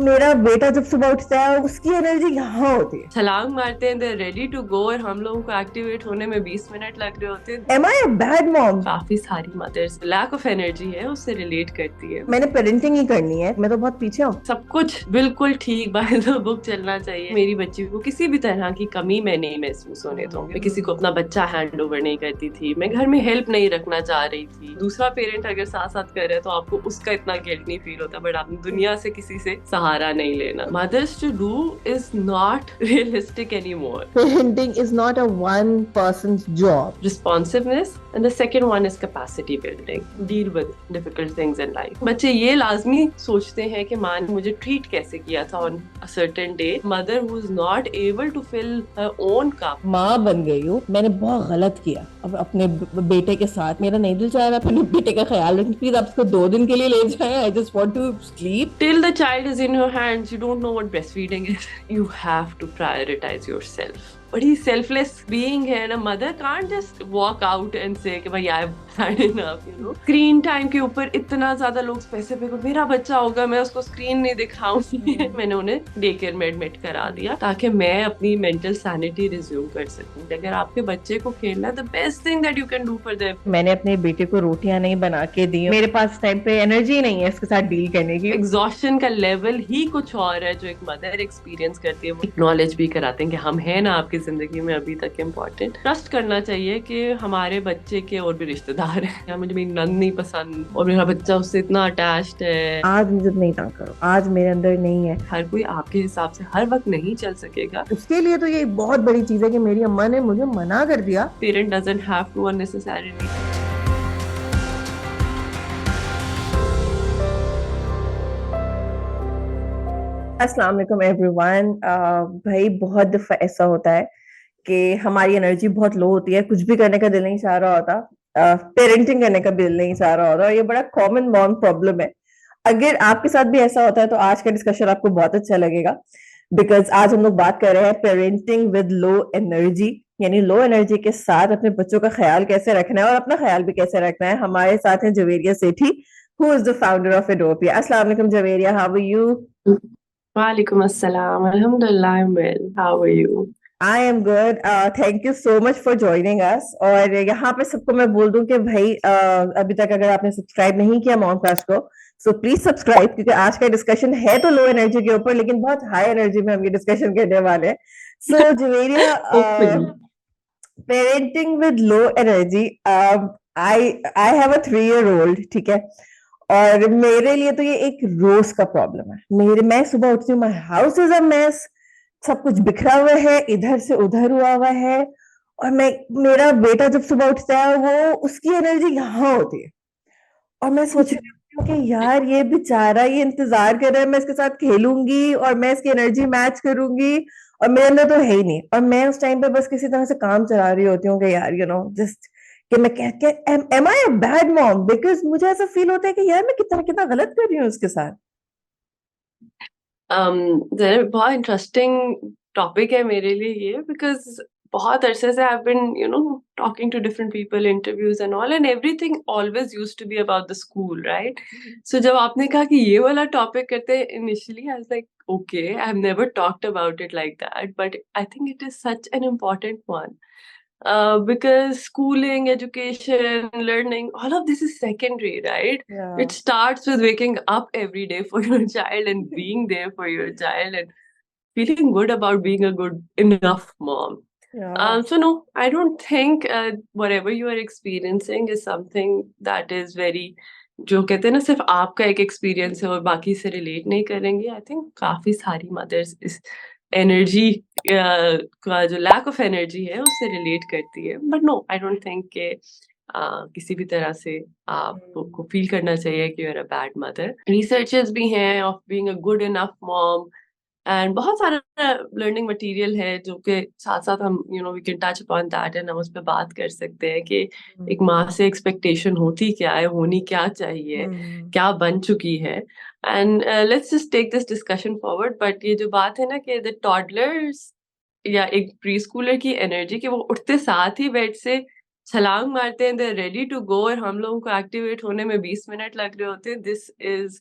मेरा बेटा जब सुबह उठता है उसकी एनर्जी यहाँ होती है। छलांग मारते हैं, दे रेडी टू गो, और हम लोगों को एक्टिवेट होने में 20 मिनट लग रहे होते हैं। Am I a bad mom? काफी सारी मदर्स लैक ऑफ एनर्जी है उससे रिलेट करती है। मैंने पेरेंटिंग ही करनी है, मैं तो बहुत पीछे हूँ। सब कुछ बिल्कुल ठीक बाय द बुक चलना चाहिए। मेरी बच्ची को किसी भी तरह की कमी मैं नहीं महसूस होने दूंगी। मैं किसी को अपना बच्चा हैंड ओवर नहीं करती थी, मैं घर में हेल्प नहीं रखना चाह रही थी। दूसरा पेरेंट अगर साथ साथ कर रहा है तो आपको उसका इतना गिल्ट नहीं फील होता, बट आपने दुनिया से किसी से सहारा नहीं लेना। Mothers to do is not realistic any more. Parenting is not a one person job. Responsiveness and the second one is capacity building, deal with difficult things in life. बच्चे ये लाजमी सोचते हैं कि माँ ने मुझे ट्रीट कैसे किया था on a certain day. Mother who is not able to fill her own cup. माँ बन गई हूँ, मैंने बहुत गलत किया अब अपने बेटे के साथ। मेरा नहीं दिल चाह रहा अपने बेटे का ख्याल रखें, प्लीज आप इसको 2 दिन के लिए ले जाएं। I just want to sleep. Till the child is in your hands, you don't know what breastfeeding is. You have to prioritize yourself. बड़ी सेल्फलेस बीइंग है ना mother, can't just walk out and से कि भाई I have had enough, you know. Screen time के ऊपर इतना ज्यादा लोग स्पेसिफिक, मेरा बच्चा होगा मैं उसको स्क्रीन नहीं दिखाऊंगी। मैंने उन्हें डे केयर में एडमिट करा दिया ताकि मैं अपनी मेंटल सैनिटी रिज्यूम कर सकूं। अगर आपके बच्चे को खेलना, the best thing that you can do for them. मैंने अपने बेटे को रोटियां नहीं बना के दी, मेरे पास टाइम पे एनर्जी नहीं है इसके साथ डील करने की। एग्जॉस्शन का लेवल ही कुछ और है जो एक मदर एक्सपीरियंस करती है। वो एक्नॉलेज भी कराते हैं कि हम हैं ना आपकी जिंदगी में अभी तक इम्पोर्टेंट। ट्रस्ट करना चाहिए कि हमारे बच्चे के और भी रिश्तेदार हैं। या मुझे मेरी नंद नहीं पसंद और मेरा बच्चा उससे इतना अटैच्ड है, आज मुझे नहीं तंग करो, आज मेरे अंदर नहीं है। हर कोई आपके हिसाब से हर वक्त नहीं चल सकेगा। उसके लिए तो ये बहुत बड़ी चीज है कि मेरी अम्मा ने मुझे मना कर दिया। Parent doesn't have to unnecessarily. अस्सलाम वालेकुम एवरीवन। भाई बहुत दफा ऐसा होता है कि हमारी एनर्जी बहुत लो होती है, कुछ भी करने का दिल नहीं चाह रहा होता, पेरेंटिंग करने का दिल नहीं चाह रहा होता, और ये बड़ा कॉमन बॉर्न प्रॉब्लम है। अगर आपके साथ भी ऐसा होता है तो आज का डिस्कशन आपको बहुत अच्छा लगेगा, बिकॉज आज हम लोग बात कर रहे हैं पेरेंटिंग विद लो एनर्जी, यानी लो एनर्जी के साथ अपने बच्चों का ख्याल कैसे रखना है और अपना ख्याल भी कैसे रखना है। हमारे साथ हैं Javeria Sethi, who is the founder of एडोपिया। अस्सलाम वालेकुम जवेरिया, हाउ आर यू? वालेकुम अस्सलाम, अल्हम्दुलिल्लाह, I am well, how are you? I am good, thank you so much for joining us. और यहाँ पे सबको मैं बोल दूं कि भाई अभी तक अगर आपने सब्सक्राइब नहीं किया मॉम क्लास को, सो प्लीज सब्सक्राइब, क्योंकि आज का डिस्कशन है तो लो एनर्जी के ऊपर, लेकिन बहुत हाई एनर्जी में हम ये डिस्कशन करने वाले हैं। So Javeria, hopefully. Parenting with low energy, I I have a 3 year old, ठीक है। और मेरे लिए तो ये एक रोज का प्रॉब्लम है। मैं सुबह उठती हूँ, my house is a mess, सब कुछ बिखरा हुआ है, इधर से उधर हुआ हुआ है। और मेरा बेटा जब सुबह उठता है वो उसकी एनर्जी यहाँ होती है, और मैं सोच रही हूँ कि यार ये बेचारा ये इंतजार कर रहा है मैं इसके साथ खेलूंगी और मैं इसकी एनर्जी मैच करूंगी, और मेरे अंदर तो है ही नहीं। और मैं उस टाइम पे बस किसी तरह से काम चला रही होती हूँ कि यार जस्ट कि मैं कह के am I a bad mom, because मुझे ऐसा फील होता है कि यार मैं कितना कितना गलत कर रही हूँ उसके साथ। बहुत इंटरेस्टिंग टॉपिक है मेरे लिए ये, बिकॉज बहुत अरसे से I been talking to different people, interviews and all, and everything always used to be about the school, right? So जब आपने कहा कि ये वाला टॉपिक करते हैं, initially I was like okay, I have never talked about it like that, but I think it is such an important one. Because schooling, education, learning, all of this is secondary, right? Yeah. It starts with waking up every day for your child and being there for your child and feeling good about being a good enough mom. Yeah. So no, I don't think whatever you are experiencing is something that is very, जो कहते हैं ना सिर्फ आपका एक experience है और बाकी से रिलेट नहीं करेंगे। आई थिंक काफी सारी मदर्स इस एनर्जी का जो लैक ऑफ एनर्जी है उससे रिलेट करती है, but no, I don't think के किसी भी तरह से आपको फील करना चाहिए कि you are a bad mother. Researches भी हैं of being a good enough mom, and बहुत सारा लर्निंग मटेरियल है जो के साथ साथ हम we can touch upon that and हम उस पर बात कर सकते हैं कि एक माँ से एक्सपेक्टेशन होती क्या है, होनी क्या चाहिए, क्या बन चुकी है। And let's just take this discussion forward. But ये जो बात है ना कि द टॉडलर्स या एक प्री स्कूलर की एनर्जी कि वो उठते साथ ही बेड से छलांग मारते हैं, दे रेडी टू गो, और हम लोगों को एक्टिवेट होने में 20 मिनट लग रहे होते हैं, दिस इज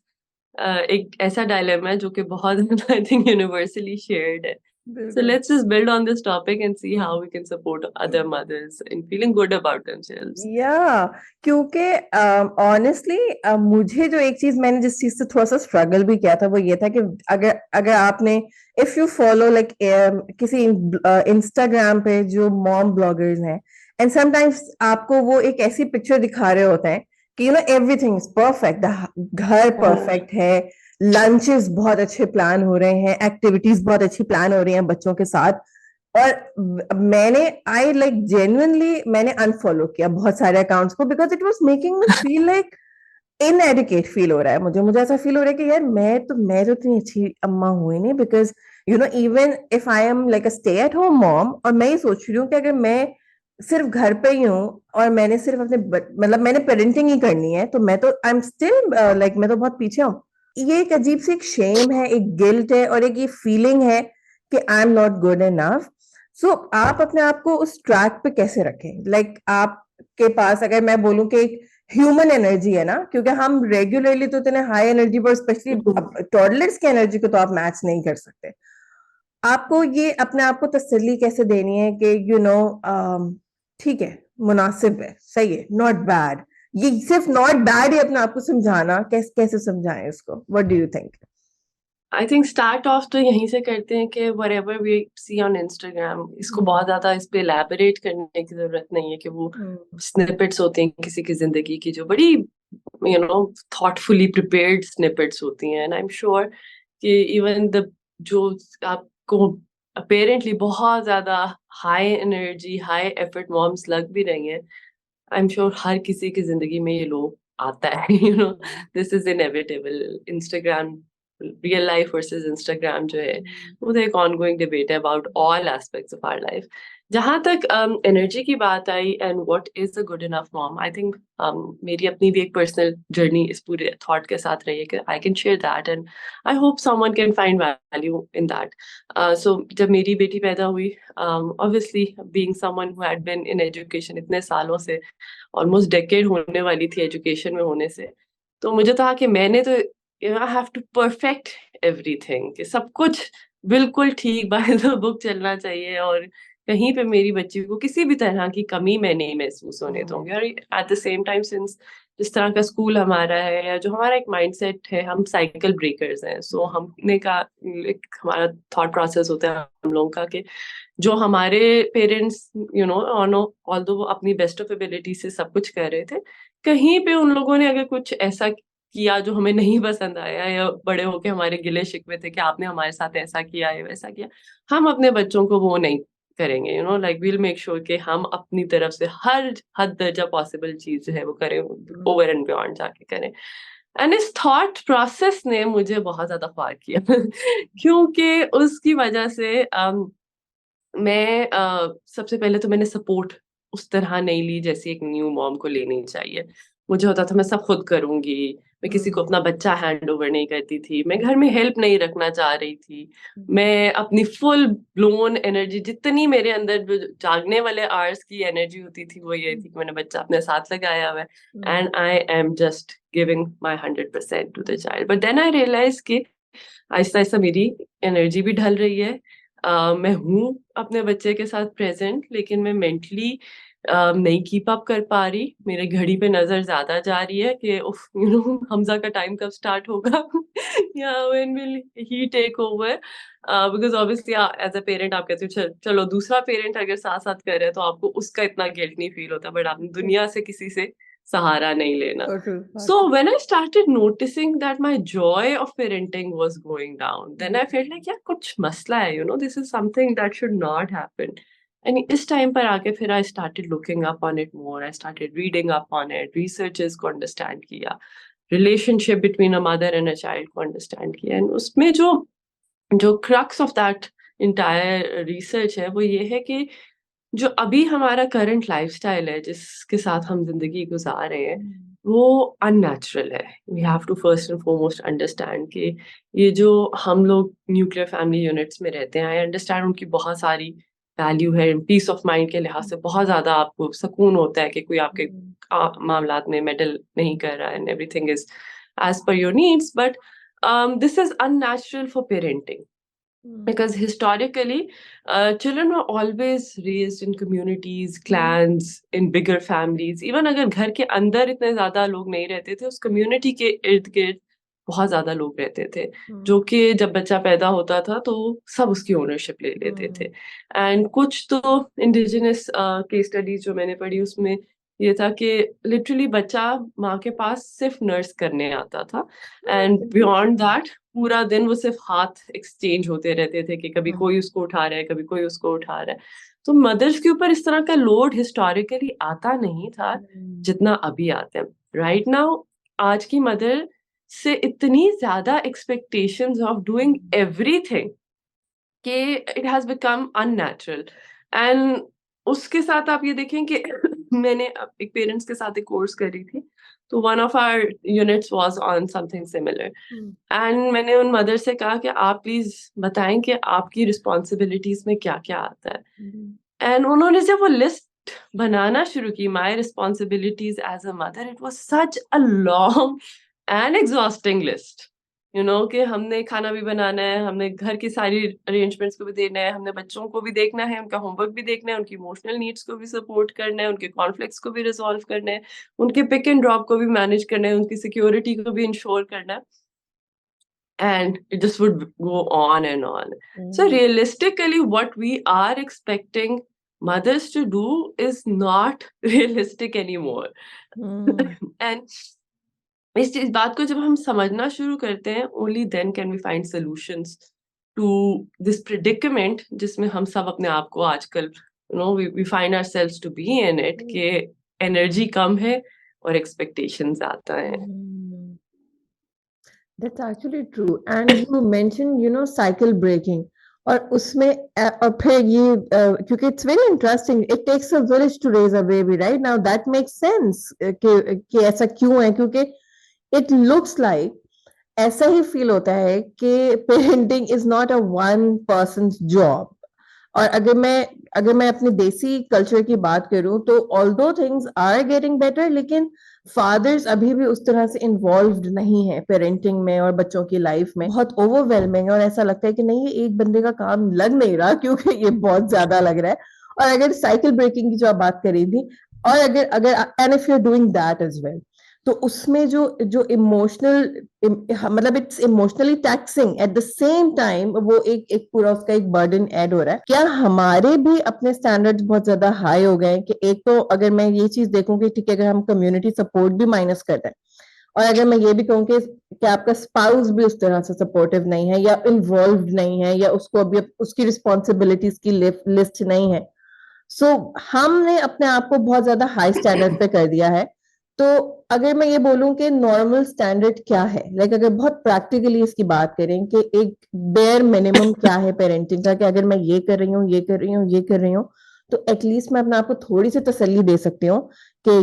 एक ऐसा डायलेमा है जो कि बहुत आई थिंक यूनिवर्सली शेयर्ड है. So बिल्कुल. let's just build on this topic and see how we can support other mothers in feeling good about themselves. या क्योंकि ऑनेस्टली मुझे जो एक चीज, मैंने जिस चीज से थोड़ा सा स्ट्रगल भी किया था वो ये था कि अगर अगर आपने इफ यू फॉलो लाइक किसी इंस्टाग्राम पे जो मॉम ब्लॉगर्स हैं, एंड समटाइम्स आपको वो एक ऐसी पिक्चर दिखा रहे होते हैं कि एवरीथिंग इज परफेक्ट, घर परफेक्ट है, लंचेस बहुत अच्छे प्लान हो रहे हैं, एक्टिविटीज बहुत अच्छी प्लान हो रही हैं बच्चों के साथ, और मैंने आई लाइक जेन्युइनली मैंने अनफॉलो किया बहुत सारे अकाउंट्स को because it was making me feel like inadequate feel हो रहा है मुझे मुझे ऐसा फील हो रहा है कि यार मैं तो इतनी अच्छी अम्मा हुई नहीं, because even if I am like a stay at home mom, और मैं ये सोच रही हूँ कि अगर मैं सिर्फ घर पे ही हूँ और मैंने सिर्फ अपने मतलब मैंने पेरेंटिंग ही करनी है, तो मैं तो आई एम स्टिल लाइक मैं तो बहुत पीछे हूँ. ये एक अजीब सी एक शेम है, एक गिल्ट है, और एक ये फीलिंग है कि I am not good enough. So आप अपने आप को उस ट्रैक पे कैसे रखें? लाइक आपके पास अगर मैं बोलूं कि एक ह्यूमन एनर्जी है ना, क्योंकि हम रेगुलरली तो इतने हाई एनर्जी पर, स्पेशली टॉडलर्स की एनर्जी को तो आप मैच नहीं कर सकते. आपको ये अपने आप को तसल्ली कैसे देनी है कि ठीक है, मुनासिब है, सही है, नॉट बैड. ये सिर्फ नॉट बैड ही अपने आप को समझाना, कैसे कैसे समझाएं इसको? What do you think? I think start of तो यहीं से करते हैं कि whatever we see on Instagram, इसको बहुत ज्यादा इस पे elaborate करने की जरूरत नहीं है कि वो snippets होते हैं किसी की जिंदगी की जो बड़ी thoughtfully prepared snippets होती हैं, and I'm sure कि even the जो आपको apparently बहुत ज्यादा high energy high effort moms लग भी रही हैं, I'm sure हर किसी की जिंदगी में ये लोग आता है. This is inevitable. Instagram, real life versus Instagram जो है वो तो एक ongoing debate है about all aspects of our life. जहाँ तक energy की बात आई and what is a good enough mom, I think मेरी अपनी भी एक personal journey इस पूरे thought के साथ रही है कि I can share that and I hope someone can find value in that. So जब मेरी बेटी पैदा हुई, obviously being someone who had been in education इतने सालों से, ऑलमोस्ट डेकेड होने वाली थी एजुकेशन में होने से, तो मुझे था कि मैंने तो I have to perfect everything, कि सब कुछ बिल्कुल ठीक बाय द बुक चलना चाहिए और कहीं पे मेरी बच्ची को किसी भी तरह की कमी मैं नहीं महसूस होने दूंगी. और eight the same time since जिस तरह का स्कूल हमारा है या जो हमारा एक माइंडसेट है, हम साइकिल ब्रेकर्स हैं, सो हमने का एक हमारा थॉट प्रोसेस होता है हम लोगों का कि जो हमारे पेरेंट्स ऑल्दो वो अपनी बेस्ट ऑफ एबिलिटी से सब कुछ कर रहे थे, कहीं पे उन लोगों ने अगर कुछ ऐसा किया जो हमें नहीं पसंद आया या बड़े होके हमारे गिले शिकवे थे कि आपने हमारे साथ ऐसा किया है वैसा किया, हम अपने बच्चों को वो नहीं करेंगे. लाइक वील मेक श्योर कि हम अपनी तरफ से हर हद दर्जा पॉसिबल चीज जो है वो करें, ओवर एंड बियॉन्ड जाके करें. एंड इस थॉट प्रोसेस ने मुझे बहुत ज्यादा ख्वार किया क्योंकि उसकी वजह से मैं सबसे पहले तो मैंने सपोर्ट उस तरह नहीं ली जैसे एक न्यू मॉम को लेनी चाहिए. मुझे होता था मैं सब खुद करूंगी, मैं किसी को अपना बच्चा हैंड ओवर नहीं करती थी, मैं घर में हेल्प नहीं रखना चाह रही थी, मैं अपनी फुल ब्लोन एनर्जी, जितनी मेरे अंदर जो जागने वाले आवर्स की एनर्जी होती थी वो ये थी कि मैंने बच्चा अपने साथ लगाया हुआ है and I am just giving my 100% to the child. But then I realise कि आहिस्ता आहिस्ता मेरी एनर्जी भी ढल रही है. मैं हूँ अपने बच्चे के साथ प्रेजेंट, लेकिन मैं मेंटली नहीं कीप अप कर पा रही. मेरे घड़ी पे नजर ज्यादा जा रही है कि उफ हमजा का टाइम कब स्टार्ट होगा या when will he take over. Because obviously as a parent आप कहते हो चलो दूसरा पेरेंट अगर साथ साथ कर रहे हैं तो आपको उसका इतना गिल्ट नहीं फील होता, बट आपने दुनिया से किसी से सहारा नहीं लेना. So when I started noticing that my joy of parenting was going down, then I felt like yeah, कुछ मसला है, this is something that should not happen. And इस time पर आके फिर I started looking up on it more. I started reading up on it, researches को understand किया, relationship between a mother and a child को understand किया. And उसमें जो crux of that entire research है वो ये है कि जो अभी हमारा करंट लाइफस्टाइल है जिसके साथ हम जिंदगी गुजार रहे हैं वो अननेचुरल है. We have to first and foremost understand कि ये जो हम लोग न्यूक्लियर फैमिली यूनिट्स में रहते हैं, आई अंडरस्टैंड उनकी बहुत सारी वैल्यू है. पीस ऑफ माइंड के लिहाज से बहुत ज्यादा आपको सुकून होता है कि कोई आपके मामलात में मेडल नहीं कर रहा है and everything is as per your needs. But this is unnatural for parenting. Because historically, children were always raised in communities, clans, in bigger families. Even अगर घर के अंदर इतने ज्यादा लोग नहीं रहते थे, उस community के इर्द गिर्द बहुत ज्यादा लोग रहते थे, जो कि जब बच्चा पैदा होता था तो सब उसकी ओनरशिप ले लेते थे. एंड कुछ तो इंडिजिनस केस स्टडीज जो मैंने पढ़ी उसमें ये था कि लिटरली बच्चा माँ के पास सिर्फ नर्स करने आता था, एंड बियॉन्ड दैट पूरा दिन वो सिर्फ हाथ एक्सचेंज होते रहते थे कि कभी कोई उसको उठा रहा है, कभी कोई उसको उठा रहा है. तो मदर्स के ऊपर इस तरह का लोड हिस्टोरिकली आता नहीं था जितना अभी आता है. राइट नाउ आज की मदर से इतनी ज्यादा एक्सपेक्टेशंस ऑफ डूइंग एवरीथिंग कि it has become unnatural. And उसके साथ आप ये देखें कि मैंने एक पेरेंट्स के साथ एक कोर्स करी थी, तो one of our units was on something similar. And मैंने उन मदर से कहा कि आप प्लीज बताएं कि आपकी रिस्पॉन्सिबिलिटीज में क्या क्या आता है. एंड उन्होंने जब वो लिस्ट बनाना शुरू की, my responsibilities as a mother, it was such a long and exhausting list. कि हमने खाना भी बनाना है, हमने घर की सारी अरेंजमेंट्स को भी देना है, हमने बच्चों को भी देखना है, उनका होमवर्क भी देखना है, उनकी इमोशनल नीड्स को भी सपोर्ट करना है, उनके कॉन्फ्लिक्ट्स को भी रिजॉल्व करना है, उनके पिक एंड ड्रॉप को भी मैनेज करना है, उनकी सिक्योरिटी को भी इंश्योर करना है. And it just would go on and on. So realistically, what we are expecting mothers to do is not realistic anymore. And इस बात को जब हम समझना शुरू करते हैं, only then can we find solutions to this predicament जिसमें हम सब अपने आप को आजकल we find ourselves to be in it, कि energy कम है और expectations आता है. That's actually true. And you mentioned, cycle breaking. और उसमें और फिर ये क्योंकि it's very interesting. It takes a village to raise a baby, right? Now that makes sense कि ऐसा क्यों है, क्योंकि it looks like ऐसा ही फील होता है कि parenting is not a one person's job. और अगर मैं अपने देसी कल्चर की बात करूं तो although things are getting better, लेकिन फादर्स अभी भी उस तरह से इन्वॉल्व्ड नहीं है पेरेंटिंग में और बच्चों की लाइफ में. बहुत ओवरवेलमिंग है और ऐसा लगता है कि नहीं, ये एक बंदे का काम लग नहीं रहा क्योंकि ये बहुत ज्यादा लग रहा है. और अगर साइकिल ब्रेकिंग की जो आप बात करी थी, और अगर अगर and if you are doing that as well, तो उसमें जो इमोशनल, मतलब it's emotionally taxing at the same time, वो एक पूरा उसका एक बर्डन ऐड हो रहा है. क्या हमारे भी अपने स्टैंडर्ड्स बहुत ज्यादा हाई हो गए कि एक तो अगर मैं ये चीज देखूं कि ठीक है, अगर हम कम्युनिटी सपोर्ट भी माइनस कर रहे हैं, और अगर मैं ये भी कहूँ कि आपका स्पाउस भी उस तरह से सपोर्टिव नहीं है या इन्वॉल्व नहीं है या उसको अभी उसकी रिस्पॉन्सिबिलिटीज की लिस्ट नहीं है, सो हमने अपने आप को बहुत ज्यादा हाई स्टैंडर्ड पे कर दिया है. तो अगर मैं ये बोलूं कि नॉर्मल स्टैंडर्ड क्या है, लाइक अगर बहुत प्रैक्टिकली इसकी बात करें कि एक बेयर मिनिमम क्या है पेरेंटिंग का, कि अगर मैं ये कर रही हूँ, ये कर रही हूँ, ये कर रही हूँ, तो एटलीस्ट मैं अपने आप को थोड़ी सी तसल्ली दे सकती हूँ कि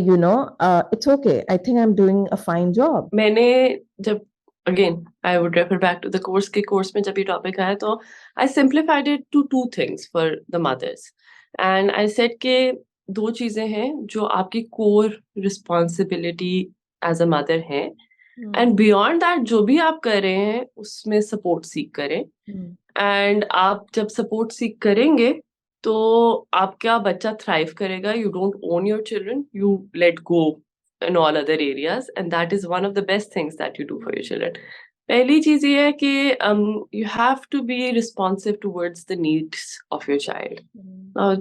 it's okay, I think I am doing a fine job. मैंने जब again I would refer back to the course में जब ये टॉपिक आया तो I simplified it to two things for the mothers. And I said के दो चीजें हैं जो आपकी core responsibility as a mother है, एंड बियॉन्ड दैट जो भी आप कर रहे हैं उसमें सपोर्ट सीख करें. एंड आप जब सपोर्ट सीख करेंगे तो आपका बच्चा थ्राइव करेगा. You don't own your children, you let go in all other areas, and that is one of the best things that you do for your children. पहली चीज ये है कि you have to be responsive towards the needs of your child.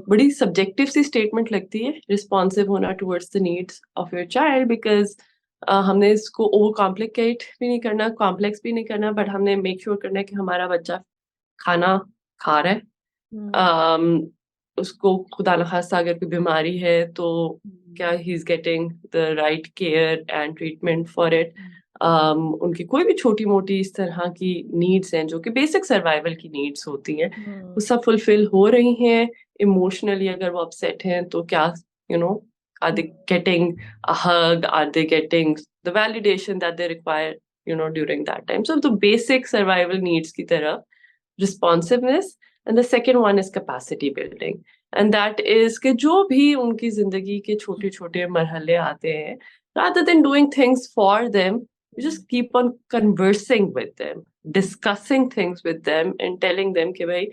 बड़ी subjective सी statement लगती है responsive होना towards the needs of your child, because हमने इसको over complicate भी नहीं करना, complex भी नहीं करना, but हमने make sure करना है कि हमारा बच्चा खाना खा रहा है, उसको खुदा न खास्ता अगर कोई बीमारी है तो क्या he is getting the right care and treatment for it. उनकी कोई भी छोटी मोटी इस तरह की नीड्स हैं जो कि बेसिक सर्वाइवल की नीड्स होती हैं, वो सब फुलफिल हो रही हैं. इमोशनली अगर वो अपसेट हैं तो क्या are they getting a hug, are they getting the validation that they require during that time. So the basic survival needs की तरफ responsiveness. And the second one is capacity building. And that is कि जो भी उनकी जिंदगी के छोटे छोटे मरहले आते हैं, rather than doing things for them, You just keep on conversing with them, discussing things with them and telling them कि भाई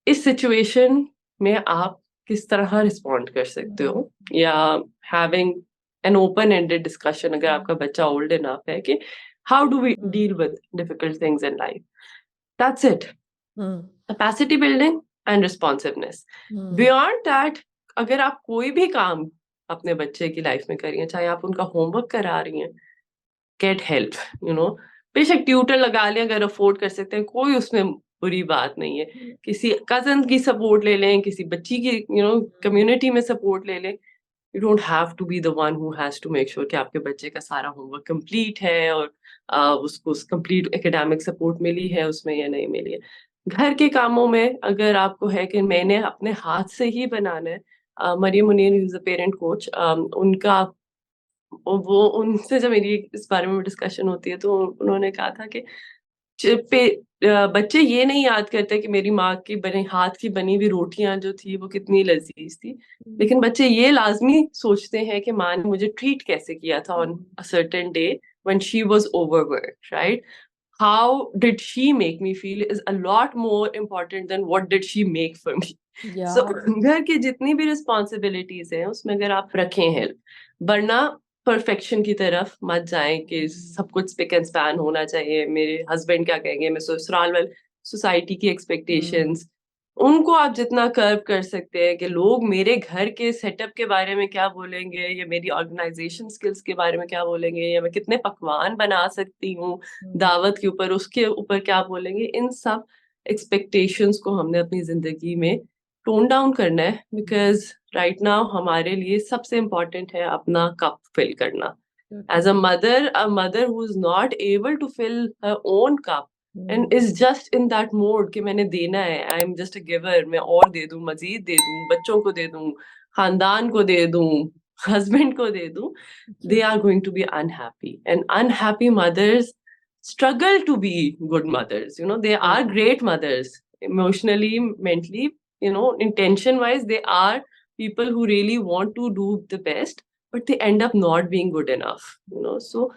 इस situation में आप किस तरह respond कर सकते हो, या having an open-ended discussion अगर आपका बच्चा old enough है कि how do we deal with difficult things in life. That's it. Capacity building and responsiveness. Beyond that, अगर आप कोई भी काम अपने बच्चे की लाइफ में कर रही हैं, चाहे आप उनका होमवर्क करा रही हैं, get help, you know. बेशक ट्यूटर लगा लें अगर अफोर्ड कर सकते हैं, कोई उसमें बुरी बात नहीं है. किसी कजन की सपोर्ट ले लें, किसी बच्ची की कम्युनिटी में सपोर्ट ले लें. You don't have to be the one who has to make sure कि आपके बच्चे का सारा होमवर्क कंप्लीट है और उसको कंप्लीट एकेडमिक सपोर्ट मिली है उसमें या नहीं मिली है. घर के कामों में अगर आपको है कि मैंने अपने हाथ से ही बनाना है, Mariam Munir is a parent coach, उनका वो उनसे जब मेरी इस बारे में डिस्कशन होती है तो उन्होंने कहा था कि बच्चे ये नहीं याद करते कि मेरी माँ की बने हाथ की बनी हुई रोटियां जो थी वो कितनी लजीज थी, लेकिन बच्चे ये लाजमी सोचते हैं कि माँ ने मुझे ट्रीट कैसे किया था on a certain day when she was overworked, right. How did she make me feel is a lot more important than what did she make for me. So घर की जितनी भी रिस्पॉन्सिबिलिटीज हैं उसमें अगर आप रखें हेल्प, वरना परफेक्शन की तरफ मत जाएं कि सब कुछ स्पिक एंड स्पैन होना चाहिए, मेरे हस्बैंड क्या कहेंगे, मैं ससुराल वाले सोसाइटी की एक्सपेक्टेशंस, उनको आप जितना कर्व कर सकते हैं कि लोग मेरे घर के सेटअप के बारे में क्या बोलेंगे या मेरी ऑर्गेनाइजेशन स्किल्स के बारे में क्या बोलेंगे या मैं कितने पकवान बना सकती हूँ दावत के ऊपर, उसके ऊपर क्या बोलेंगे, इन सब एक्सपेक्टेशंस को हमने अपनी जिंदगी में टोन डाउन करना है. बिकॉज राइट नाउ हमारे लिए सबसे इम्पोर्टेंट है अपना कप फिल करना. As a mother who is not able to fill her own cup and is just in that mode कि मैंने देना है, I am just a giver, मैं और दे दूं, मजीद दे दूं, बच्चों को दे दूं, खानदान को दे दूं, हस्बैंड को दे दूं, they are going to be unhappy. And unhappy mothers struggle to be good mothers. You know, they are great mothers emotionally, mentally, you know, intention wise, they are people who really want to do the best, but they end up not being good enough, you know. So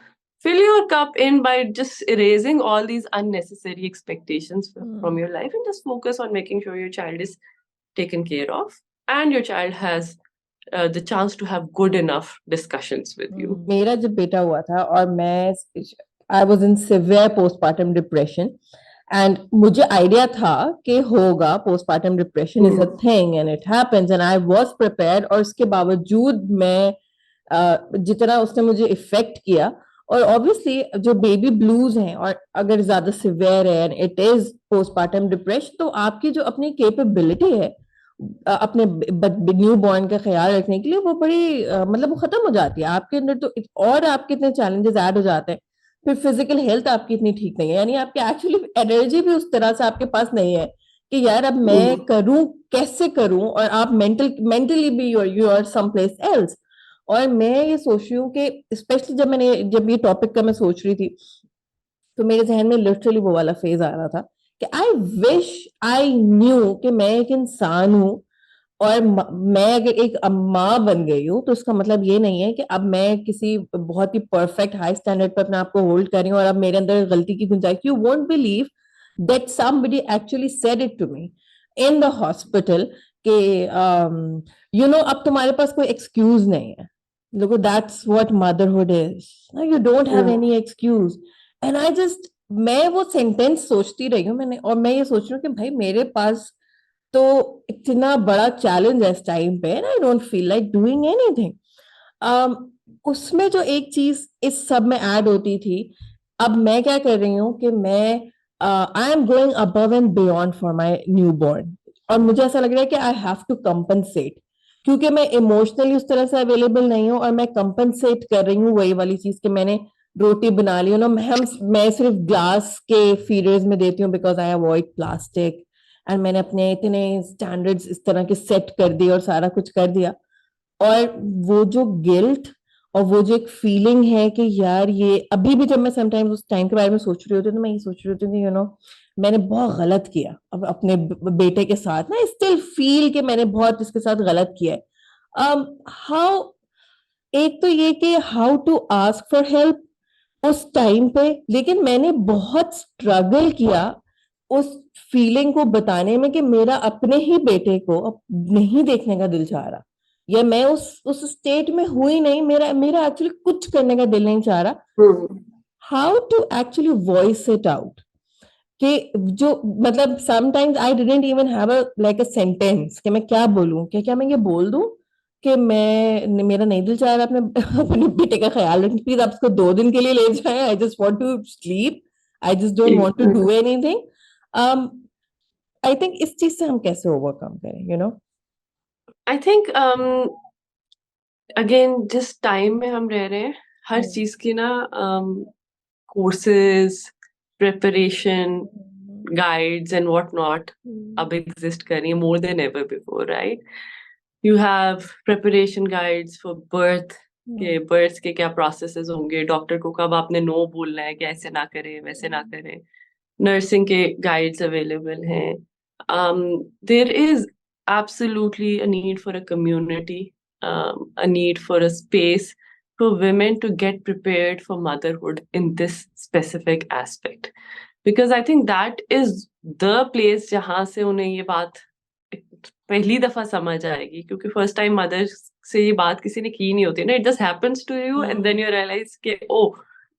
fill your cup in by just erasing all these unnecessary expectations from your life and just focus on making sure your child is taken care of and your child has the chance to have good enough discussions with you. मेरा जब बेटा हुआ था और मैं I was in severe postpartum depression and मुझे idea था कि होगा, postpartum depression is a thing and it happens and I was prepared, और उसके बावजूद मैं जितना उसने मुझे इफेक्ट किया, और ऑब्वियसली जो बेबी ब्लूज हैं और अगर ज्यादा सिवियर है and it is postpartum depression, तो आपकी जो अपनी कैपेबिलिटी है अपने न्यू बॉर्न का ख्याल रखने के लिए वो बड़ी मतलब वो खत्म हो जाती है आपके अंदर. तो और आपके इतने चैलेंजेस ऐड हो जाते हैं, फिर फिजिकल हेल्थ आपकी इतनी ठीक नहीं है, यानी आपकी एक्चुअली एनर्जी भी उस तरह से आपके पास नहीं है कि यार अब मैं करूं, कैसे करूं, और आप मेंटली भी you are some place else. और मैं ये सोच रही हूँ कि स्पेशली जब ये टॉपिक का मैं सोच रही थी तो मेरे जहन में लिटरली वो वाला फेज आ रहा था कि आई विश आई न्यू कि मैं एक इंसान हूँ, और मैं अगर एक माँ बन गई हूँ तो उसका मतलब ये नहीं है कि अब मैं किसी बहुत ही परफेक्ट हाई स्टैंडर्ड पर अपने आप को होल्ड कर रही हूँ और अब मेरे अंदर गलती की गुंजाइश. You won't believe that somebody actually said it to me in the hospital कि यू नो अब तुम्हारे पास कोई एक्सक्यूज नहीं है. Look, that's what motherhood is. No, you don't have any excuse. And I just, मैं वो सेंटेंस सोचती रही हूँ मैंने, और मैं ये सोच रही हूँ कि भाई मेरे पास तो इतना बड़ा चैलेंज है इस टाइम पे, and I don't feel like doing anything. उसमें जो एक चीज इस सब में ऐड होती थी, अब मैं क्या कर रही हूँ कि मैं I am going above and beyond for my new born, और मुझे ऐसा लग रहा है कि आई हैव टू कंपनसेट, क्योंकि मैं इमोशनली उस तरह से अवेलेबल नहीं हूँ, और मैं कंपनसेट कर रही हूँ वही वाली चीज कि मैंने रोटी बना ली ना, मैं सिर्फ ग्लास के फीडर्स में देती हूँ because I avoid plastic, and मैंने अपने इतने स्टैंडर्ड्स इस तरह के सेट कर दिए और सारा कुछ कर दिया. और वो जो गिल्ट और वो जो एक फीलिंग है कि यार ये अभी भी जब मैं समटाइम्स उस टाइम के बारे में सोच रही होती हूँ तो मैं ये सोच रही होती हूँ कि यू नो मैंने बहुत गलत किया अब अपने बेटे के साथ ना, स्टिल फील कि मैंने बहुत इसके साथ गलत किया है. हाउ एक तो ये कि how to ask for help, उस टाइम पे, लेकिन मैंने बहुत स्ट्रगल किया उस फीलिंग को बताने में कि मेरा अपने ही बेटे को अब नहीं देखने का दिल चाह रहा, या मैं उस स्टेट में हुई नहीं, मेरा मेरा एक्चुअली कुछ करने का दिल नहीं चाह रहा। How to actually voice it out, कि जो मतलब sometimes I didn't even have a like a sentence कि मैं क्या बोलूं, कि क्या मैं ये बोल दूं कि मैं मेरा नहीं दिल चाह रहा अपने अपने बेटे का ख्याल रखने, प्लीज आप उसको 2 दिन के लिए ले जाएं, I just want to sleep, I just don't want to do anything. I think इस चीज से हम कैसे ओवरकम करें, you know? I think again जिस टाइम में हम रह रहे हैं हर चीज की ना courses, preparation, guides and whatnot अब exist कर रही है more than ever before, right? You have preparation guides for birth, के birth के क्या processes होंगे, डॉक्टर को कब आपने no बोलना है कि ऐसे ना करें वैसे ना करें, नर्सिंग के guides available हैं. There is absolutely a need for a community, a need for a space for women to get prepared for motherhood in this specific aspect. Because I think that is the place जहाँ से उन्हें ये बात पहली दफा समझ आएगी, क्योंकि फर्स्ट टाइम मदर से ये बात किसी ने की नहीं होती ना, it just happens to you and then you realise कि oh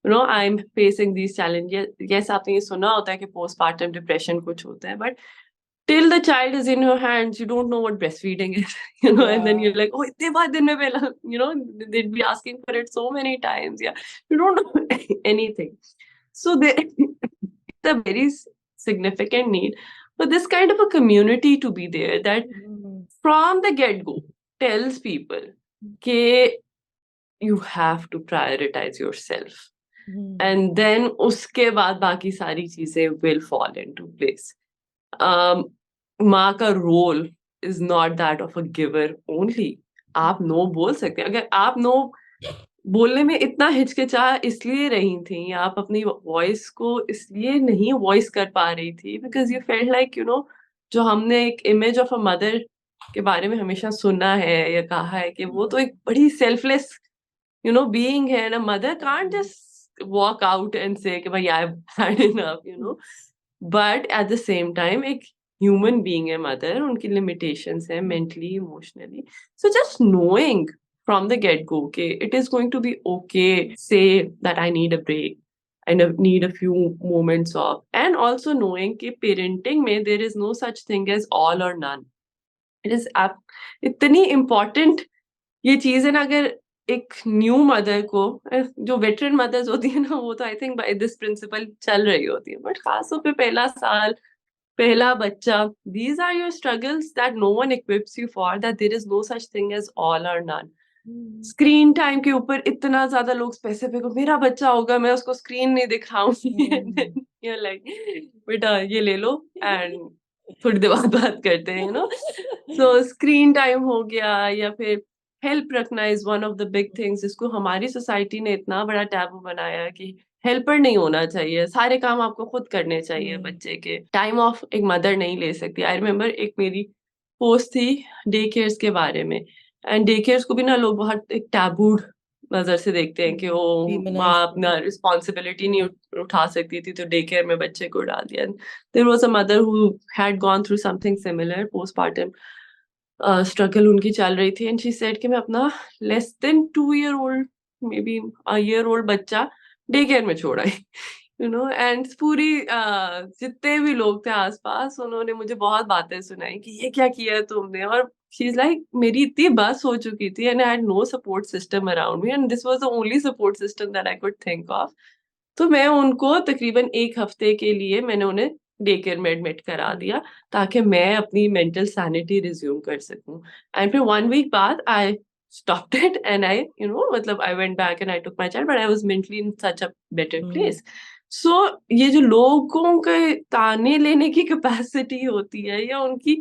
you know I am facing these challenges. Yes, आपने ये सुना होता है कि पोस्टपार्टम डिप्रेशन कुछ होता है, but till the child is in your hands, you don't know what breastfeeding is, you know, and then you're like, oh, itne baar din mein pehla, you know, they'd be asking for it so many times. Yeah, you don't know anything. So there it's a very significant need for this kind of a community to be there that from the get-go tells people that you have to prioritize yourself. And then uske baad baki sari cheezein will fall into place. माँ का role is not that of a giver only. आप no बोल सकते हैं. अगर आप no बोलने में इतना हिचकिचा इसलिए रही थी, आप अपनी वॉइस को इसलिए नहीं वॉइस कर पा रही थी because you felt like, you no, जो हमने एक इमेज ऑफ अ मदर के बारे में हमेशा सुना है या कहा है कि वो तो एक बड़ी सेल्फलेस यू नो बीइंग है ना. Mother can't just walk out and से कि भाई I have had enough, you know. But at the same time एक ह्यूमन बीइंग है मदर, उनकी लिमिटेशंस है mentally emotionally. So just knowing from the get-go, okay, it is going to be okay, say that I need a break, I need a few moments off, and also knowing कि parenting में there is no such thing as all or none. It is इतनी important ये चीज है ना. अगर एक new mother को, जो वेटरन मदर्स होती है ना, वो तो I think by this principle चल रही होती है, बट खासतौर पे पहला साल, पहला बच्चा, these are your struggles that no one equips you for, that there is no such thing as all or none. Screen time के ऊपर इतना ज्यादा लोग स्पेसिफिक हो, मेरा बच्चा होगा मैं उसको स्क्रीन नहीं दिखाऊंगी. you're like, बेटा ये ले लो एंड थोड़ी देर बाद बात करते हैं, you know. So screen time हो गया, या फिर हेल्प रखना is one of the big things, जिसको हमारी सोसाइटी ने इतना बड़ा टैबू बनाया कि हेल्पर नहीं होना चाहिए, सारे काम आपको खुद करने चाहिए. बच्चे के टाइम ऑफ एक मदर नहीं ले सकती. आई रिमेम्बर एक मेरी पोस्ट थी डे केयर्स के बारे में, एंड डे केयर्स को भी ना लोग बहुत एक टैबूड नजर से देखते हैं कि वो माँ अपना रिस्पॉन्सिबिलिटी नहीं उठा सकती थी तो डे केयर में बच्चे को डाल दिया. There was a mother who had gone through something similar, postpartum struggle उनकी चल रही थी, एंड शी सेड कि मैं अपना less than 2 year old, may be a year old बच्चा डे केयर में छोड़ आई, यू नो. एंड पूरी जितने भी लोग थे आसपास, उन्होंने मुझे बहुत बातें सुनाई कि ये क्या किया है तुमने. और शी इज लाइक, मेरी इतनी बस हो चुकी थी and I had no support system around me, and this was the only support system that I could think of. तो मैं उनको तकरीबन 1 हफ्ते के लिए मैंने उन्हें डे केयर में एडमिट करा दिया, ताकि मैं अपनी मेंटल सैनिटी रिज्यूम कर सकूं. एंड फिर 1 week बाद आई stopped it and I, you know, मतलब I went back and I took my child, but I was mentally in such a better place. So ये जो लोगों के ताने लेने की कैपेसिटी होती है, या उनकी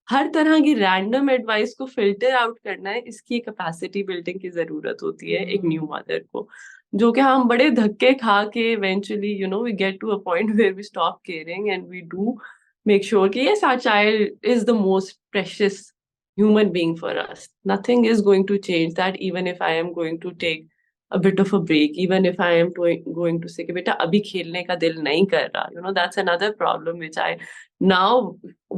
हर तरह की रैंडम एडवाइस को फिल्टर आउट करना है, इसकी कैपेसिटी बिल्डिंग की जरूरत होती है एक न्यू मदर को, जो कि हम बड़े धक्के खा के eventually, you know, we get to a point where we stop caring and we do make sure कि yes, our child is the most precious human being for us. Nothing is going to change that, even if I am going to take a bit of a break, even if I am going to say कि बेटा अभी खेलने का दिल नहीं कर रहा, you know, that's another problem which I now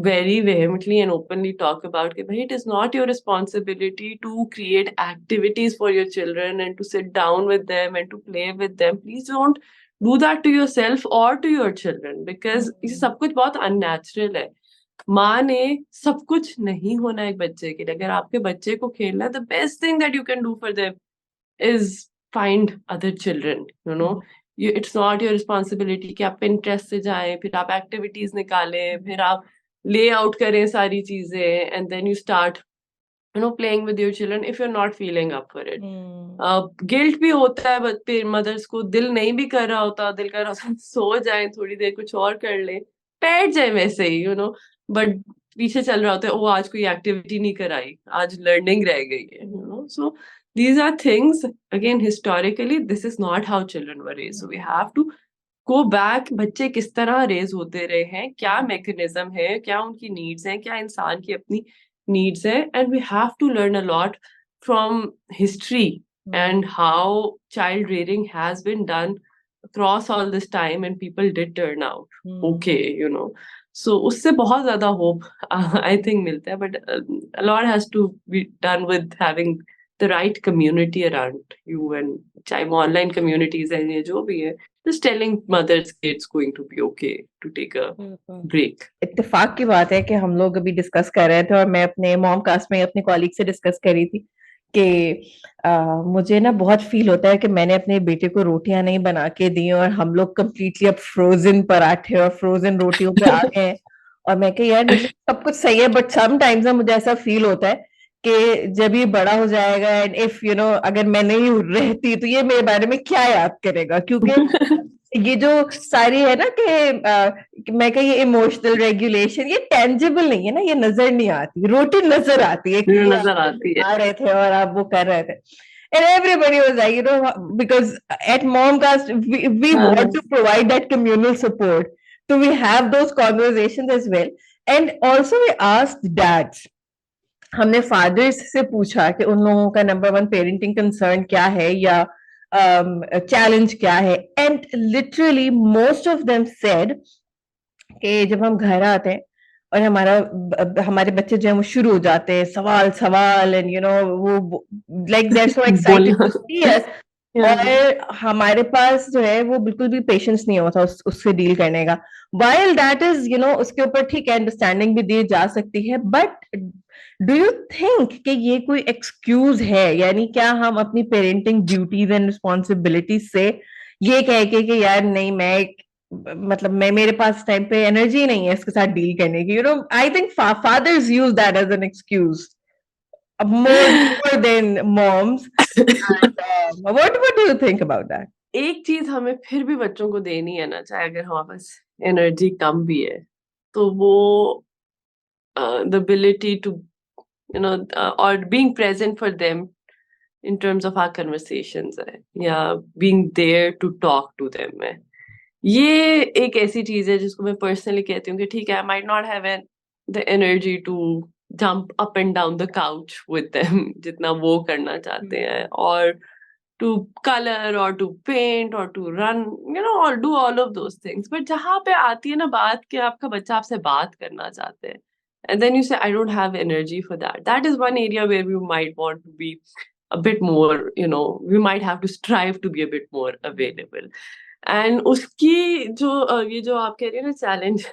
very vehemently and openly talk about कि भाई it is not your responsibility to create activities for your children and to sit down with them and to play with them. Please don't do that to yourself or to your children because ये सब कुछ बहुत unnatural है. माँ ने सब कुछ नहीं होना एक बच्चे के लिए. अगर आपके बच्चे को खेलना है, the best thing that you can do for them is find other children, you know. It's not your responsibility कि आप Pinterest से जाएं, फिर आप activities निकालें, फिर आप lay out करें सारी चीजें, and then you start, you know, playing with your children if you're not feeling up for it. Guilt भी होता है फिर मदर्स को, दिल नहीं भी कर रहा होता, दिल कर रहा होता सो जाएं थोड़ी देर, कुछ और कर लें, बैठ जाए वैसे ही, यू नो, बट पीछे चल रहा होता है, ओ आज कोई एक्टिविटी नहीं कराई, आज लर्निंग रह गई है, you know. So these are things, again, historically this is not how children were raised, so we have to go back. बच्चे किस तरह रेज होते रहे हैं, क्या मैकेनिज्म है, क्या उनकी नीड्स हैं, क्या इंसान की अपनी नीड्स है, and we have to learn a lot from history and how child rearing has been done across all this time and people did turn out okay, you know. So उससे बहुत ज़्यादा hope I think मिलता है, but a lot has to be done with having the right community around you, and चाहे वो online communities हैं या जो भी है, just telling mothers it's going to be okay to take a break. इत्तेफाक की बात है कि हम लोग अभी डिस्कस कर रहे थे और मैं अपने मॉम कास्ट में अपने कॉलीग से डिस्कस कर रही थी कि मुझे ना बहुत फील होता है कि मैंने अपने बेटे को रोटियां नहीं बना के दी और हम लोग कंप्लीटली अब फ्रोजन पराठे और फ्रोजन रोटियों पे आ गए हैं. और मैं कह यार मतलब सब कुछ सही है, बट सम टाइम्स ना मुझे ऐसा फील होता है कि जब ये बड़ा हो जाएगा एंड इफ यू नो अगर मैं नहीं रहती तो ये मेरे बारे में क्या याद करेगा, क्योंकि ये जो सारी है ना कि मैं कह ये इमोशनल रेगुलेशन ये टेंजिबल नहीं है ना, ये नजर नहीं आती, रोटी नजर आती है कि नजर आती है, आ रहे थे और आप वो कर रहे थे. And everybody was like, you know, because at Momcast, we want to provide that communal support. So we have those conversations as well. And also we asked dads. हमने फादर्स से पूछा कि उन लोगों का नंबर वन पेरेंटिंग कंसर्न क्या है या चैलेंज क्या है, and literally most of them said कि जब हम घर आते हैं और हमारे बच्चे जो है वो शुरू हो जाते हैं सवाल सवाल एंड यू नो वो like they are so excited to see us, और हमारे पास जो है वो बिल्कुल भी पेशेंस नहीं होता उससे डील करने का. While that is you know उसके ऊपर ठीक है अंडरस्टैंडिंग भी दी जा सकती है, बट डू यू थिंक कि ये कोई एक्सक्यूज है, यानी क्या हम अपनी पेरेंटिंग ड्यूटीज एंड रिस्पॉन्सिबिलिटीज से ये कह के कि यार नहीं मतलब मैं मेरे पास टाइम पे एनर्जी नहीं है इसके साथ डील करने की, you know I think fathers use that as an excuse more than moms. And, what do you think about that? एक चीज हमें फिर भी बच्चों को देनी है ना, चाहे अगर हमारे पास एनर्जी कम भी है, तो वो the ability to, you know, or being present for them in terms of our conversations है, या being there to talk to them है. ये एक ऐसी चीज है जिसको मैं पर्सनली कहती हूँ कि ठीक है, I might not have the energy to jump up and down the couch with them जितना वो करना चाहते हैं, or to color or to paint or to run, you know, or do all of those things. But जहाँ पे आती है ना बात कि आपका बच्चा आपसे बात करना चाहते हैं, and then you say I don't have energy for that. That is one area where we might want to be a bit more, you know, we might have to strive to be a bit more available. And उसकी जो ये जो आप कह रही हैं ना challenge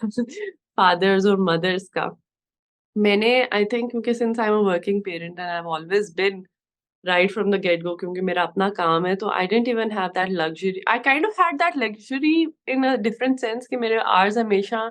fathers और मदर्स का, मैंने आई थिंक क्योंकि since I am a working parent and I have always been right from the get go, क्योंकि मेरा अपना काम है, तो I didn't even have that luxury. I kind of had that luxury in a different sense कि मेरे hours हमेशा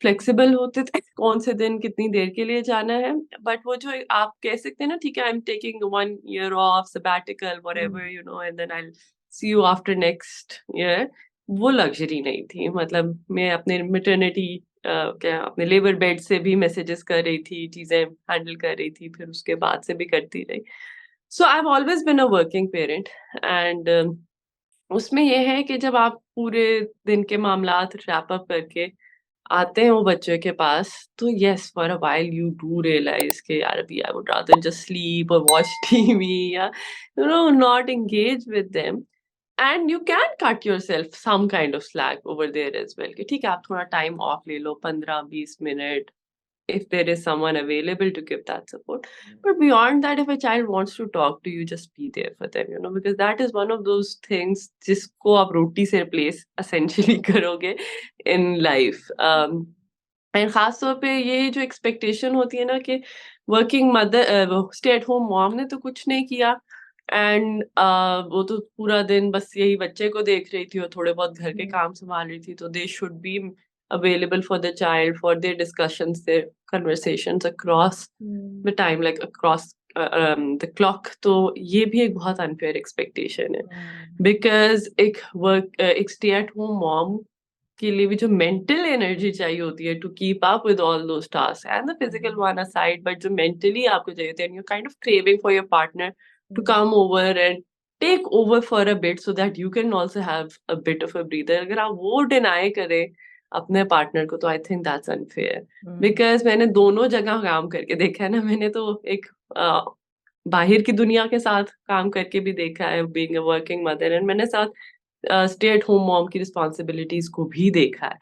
flexible होते थे, कौन से दिन कितनी देर के लिए जाना है, but वो जो आप कह सकते हैं ना, ठीक है I'm taking 1 year off sabbatical whatever, you know, and then I'll see you after next year, वो luxury नहीं थी. मतलब मैं अपने maternity क्या अपने लेबर बेड से भी मैसेजेस कर रही थी, चीजें हैंडल कर रही थी, फिर उसके बाद से भी करती रही. So I've always been a working parent, and उसमें ये है कि जब आप पूरे दिन के मामलात रैप अप करके आते हैं वो बच्चे के पास, तो yes for a while you do realize कि यार अभी I would rather just sleep और वॉच टीवी या not engage with them. And you can cut yourself some kind of slack over there as well कि ठीक है आप थोड़ा टाइम ऑफ ले लो 15-20 minute, if there is someone available to give that support. But beyond that, if a child wants to talk to you, just be there for them, because that is one of those things जिसको आप रोटी से replace essentially करोगे in life. And खास तौर पे ये जो expectation होती है ना कि working mother stay at home mom ने तो कुछ नहीं किया, एंड वो तो पूरा दिन बस यही बच्चे को देख रही थी और थोड़े बहुत घर के काम संभाल रही थी, तो they should be available for the child for their discussions, their conversations across the time, like across the clock. तो ये भी एक बहुत unfair expectation है, because एक stay at home mom के लिए भी जो मेंटल एनर्जी चाहिए होती है to keep up with all those task and the physical one aside, but जो मेंटली आपको चाहिए होती है, you kind of craving for your partner to come over and take over for a bit so that you can also have a bit of a breather. अगर आप वो deny करें अपने पार्टनर को, तो I think that's unfair, because मैंने दोनों जगह काम करके देखा है ना। मैंने तो एक बाहर की दुनिया के साथ काम करके भी देखा है being a working mother, and मैंने साथ स्टे एट होम मॉम की रिस्पॉन्सिबिलिटीज को भी देखा है,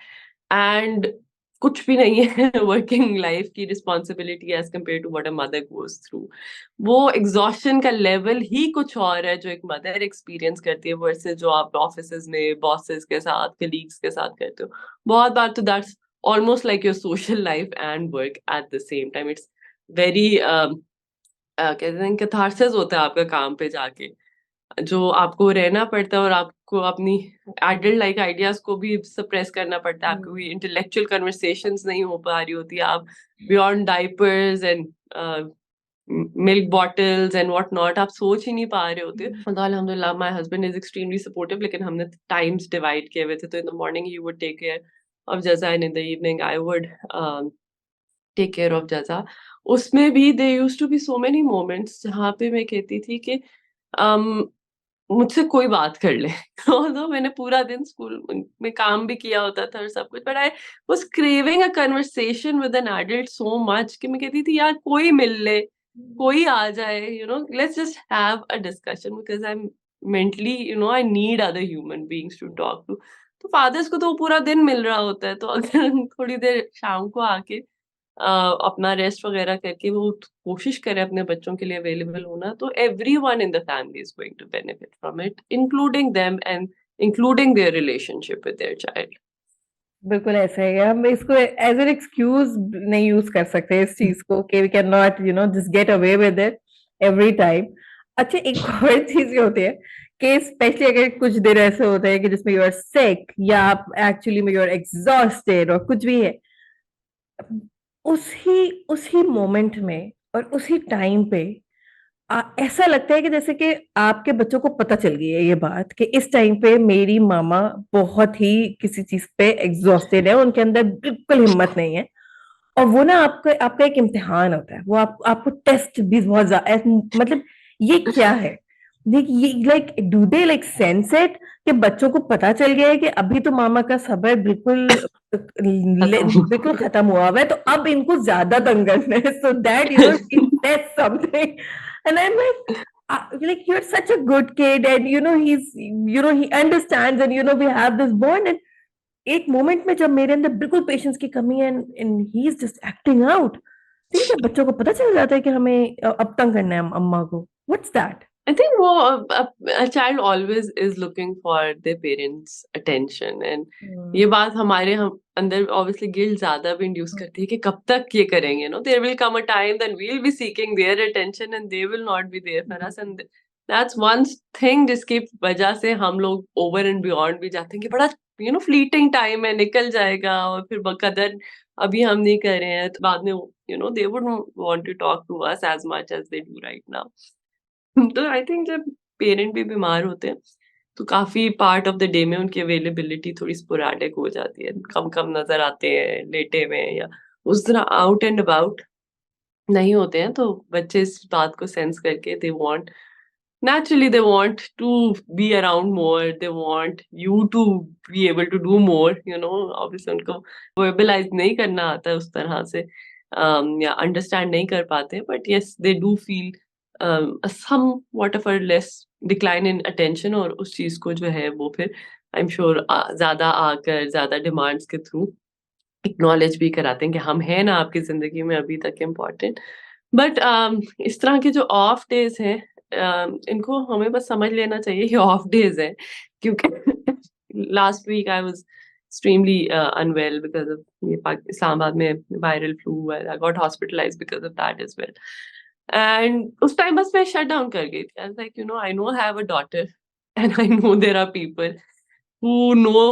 एंड कुछ भी नहीं है वर्किंग लाइफ की responsibility as compare to what a mother goes through. वो एग्जॉस्शन का लेवल ही कुछ और है जो एक मदर एक्सपीरियंस करती है वर्सेस जो आप ऑफिस में बॉसेस के साथ कलीग्स के साथ करते हो। बहुत बार तो that's almost like your social life and work at the same time. It's very कहते हैं कैथारसिस होता है आपका काम पे जाके, जो आपको रहना पड़ता है और आपको अपनी एडल्ट लाइक आइडियाज को भी सप्रेस करना पड़ता है। आपको कोई इंटेलेक्चुअल कन्वर्सेशंस नहीं हो पा रही होती, आप beyond diapers and milk bottles and what not आप सोच ही नहीं पा रहे होते। तो अल्हम्दुलिल्लाह my husband is extremely supportive, लेकिन हमने टाइम्स डिवाइड किए हुए थे, तो in the morning he would take care of जज़ा and in the evening I would take care of जज़ा। उसमें भी there used to be so many moments जहाँ पे मैं कहती थी कि um, मुझसे कोई बात कर ले। ऑल्दो मैंने पूरा दिन स्कूल में काम भी किया होता था और सब कुछ, but I was craving a conversation with an adult so much कि मैं कहती थी यार कोई मिल ले, कोई आ जाए, let's just have a discussion, because I am mentally I need other human beings to talk to. तो फादर्स को तो पूरा दिन मिल रहा होता है, तो अगर थोड़ी देर शाम को आके अपना रेस्ट वगैरह करके वो कोशिश करें अपने बच्चों के लिए अवेलेबल होना, तो everyone in the family is going to benefit from it, including them and including their relationship with their child. बिल्कुल ऐसा ही है। हम इसको एज एन एक्सक्यूज नहीं यूज कर सकते इस चीज को कि we can not just get away with it every time. अच्छा, एक और चीज ये होती है कि स्पेशली अगर कुछ दिन ऐसे होते हैं कि जिसमें यू आर सिक या आप एक्चुअली में यू आर एग्जॉस्टेड और कुछ भी है, उसी उसी मोमेंट में और उसी टाइम पे ऐसा लगता है कि जैसे कि आपके बच्चों को पता चल गई है ये बात कि इस टाइम पे मेरी मामा बहुत ही किसी चीज पे एग्जॉस्टेड है, उनके अंदर बिल्कुल हिम्मत नहीं है। और वो ना आपका आपका एक इम्तिहान होता है, वो आपको टेस्ट भी बहुत ज्यादा, मतलब ये क्या है, ये like do they like sense it कि बच्चों को पता चल गया है कि अभी तो मामा का सब्र बिल्कुल बिल्कुल खत्म हुआ हुआ है, तो अब इनको ज्यादा तंग करना है, so that test something. And I am like you're such a good kid and he understands and we have this bond, and एक मोमेंट में जब मेरे अंदर बिल्कुल पेशेंस की कमी है and he is just acting out, ठीक है, जब बच्चों को पता चल जाता है कि हमें अब तंग करना है अम्मा को, व्हाट्स दैट? I think वो a child always is looking for their parents' attention, and ये बात हमारे हम अंदर obviously guilt ज़्यादा भी induce करती है कि कब तक ये करेंगे, there will come a time then we'll be seeking their attention and they will not be there for us, and that's one thing जिसकी वजह से हम लोग over and beyond भी जाते हैं कि बड़ा fleeting time है, निकल जाएगा, और फिर बकदर अभी हम नहीं कर रहे हैं तो बाद में they wouldn't want to talk to us as much as they do right now. तो आई थिंक जब पेरेंट भी बीमार होते हैं तो काफी पार्ट ऑफ द डे में उनकी अवेलेबिलिटी थोड़ी स्पोराडिक हो जाती है, कम कम नजर आते हैं लेटे हुए, या उस तरह आउट एंड अबाउट नहीं होते हैं, तो बच्चे इस बात को सेंस करके they want naturally they want to be around more, they want you to be able to do more, you know, obviously उनको verbalize नहीं करना आता है उस तरह से, या understand नहीं कर पाते, but yes they do feel a somewhat of a less decline in attention, और उस चीज को जो है वो फिर I'm sure ज्यादा आकर ज्यादा demands के थ्रू एक्नॉलेज भी कराते हैं कि हम हैं ना आपकी ज़िंदगी में अभी तक इम्पोर्टेंट। बट इस तरह के जो ऑफ डेज़ हैं, इनको हमें बस समझ लेना चाहिए ये ऑफ डेज़ हैं, क्योंकि last week I was extremely unwell because of ये पाक इस्लामाबाद में वायरल फ्लू हुआ है। I got hospitalized because of that as well. And उस टाइम बस मैं शट डाउन कर गई थी। I was like, you know, I know I have a daughter and I know there are people who know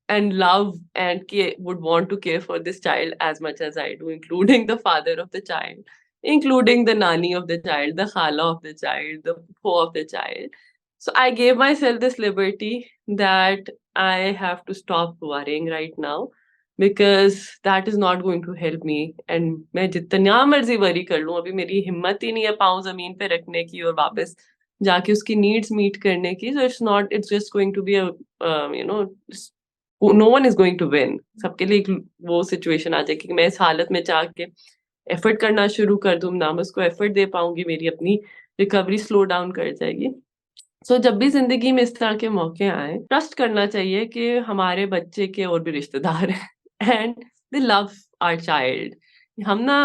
and love and care, would want to care for this child as much as I do, including the father of the child, including the nanny of the child, the khala of the child, the pho of the child. So I gave myself this liberty that I have to stop worrying right now, because that is not going to help me. And मैं जितना मर्जी worry कर लूं, अभी मेरी हिम्मत ही नहीं है पाँव जमीन पे रखने की और वापस जाके उसकी नीड्स मीट करने की। So it's not, it's just going to be a you know, no one is going to win. सबके लिए एक वो सिचुएशन आ जाएगी कि मैं इस हालत में जाके एफर्ट करना शुरू कर दूँ, ना मैं उसको एफर्ट दे पाऊँगी, मेरी अपनी रिकवरी स्लो डाउन कर जाएगी। सो जब भी ज़िंदगी में इस तरह के मौके आएँ, ट्रस्ट करना चाहिए कि हमारे बच्चे के और भी रिश्तेदार हैं and they love our child. हम ना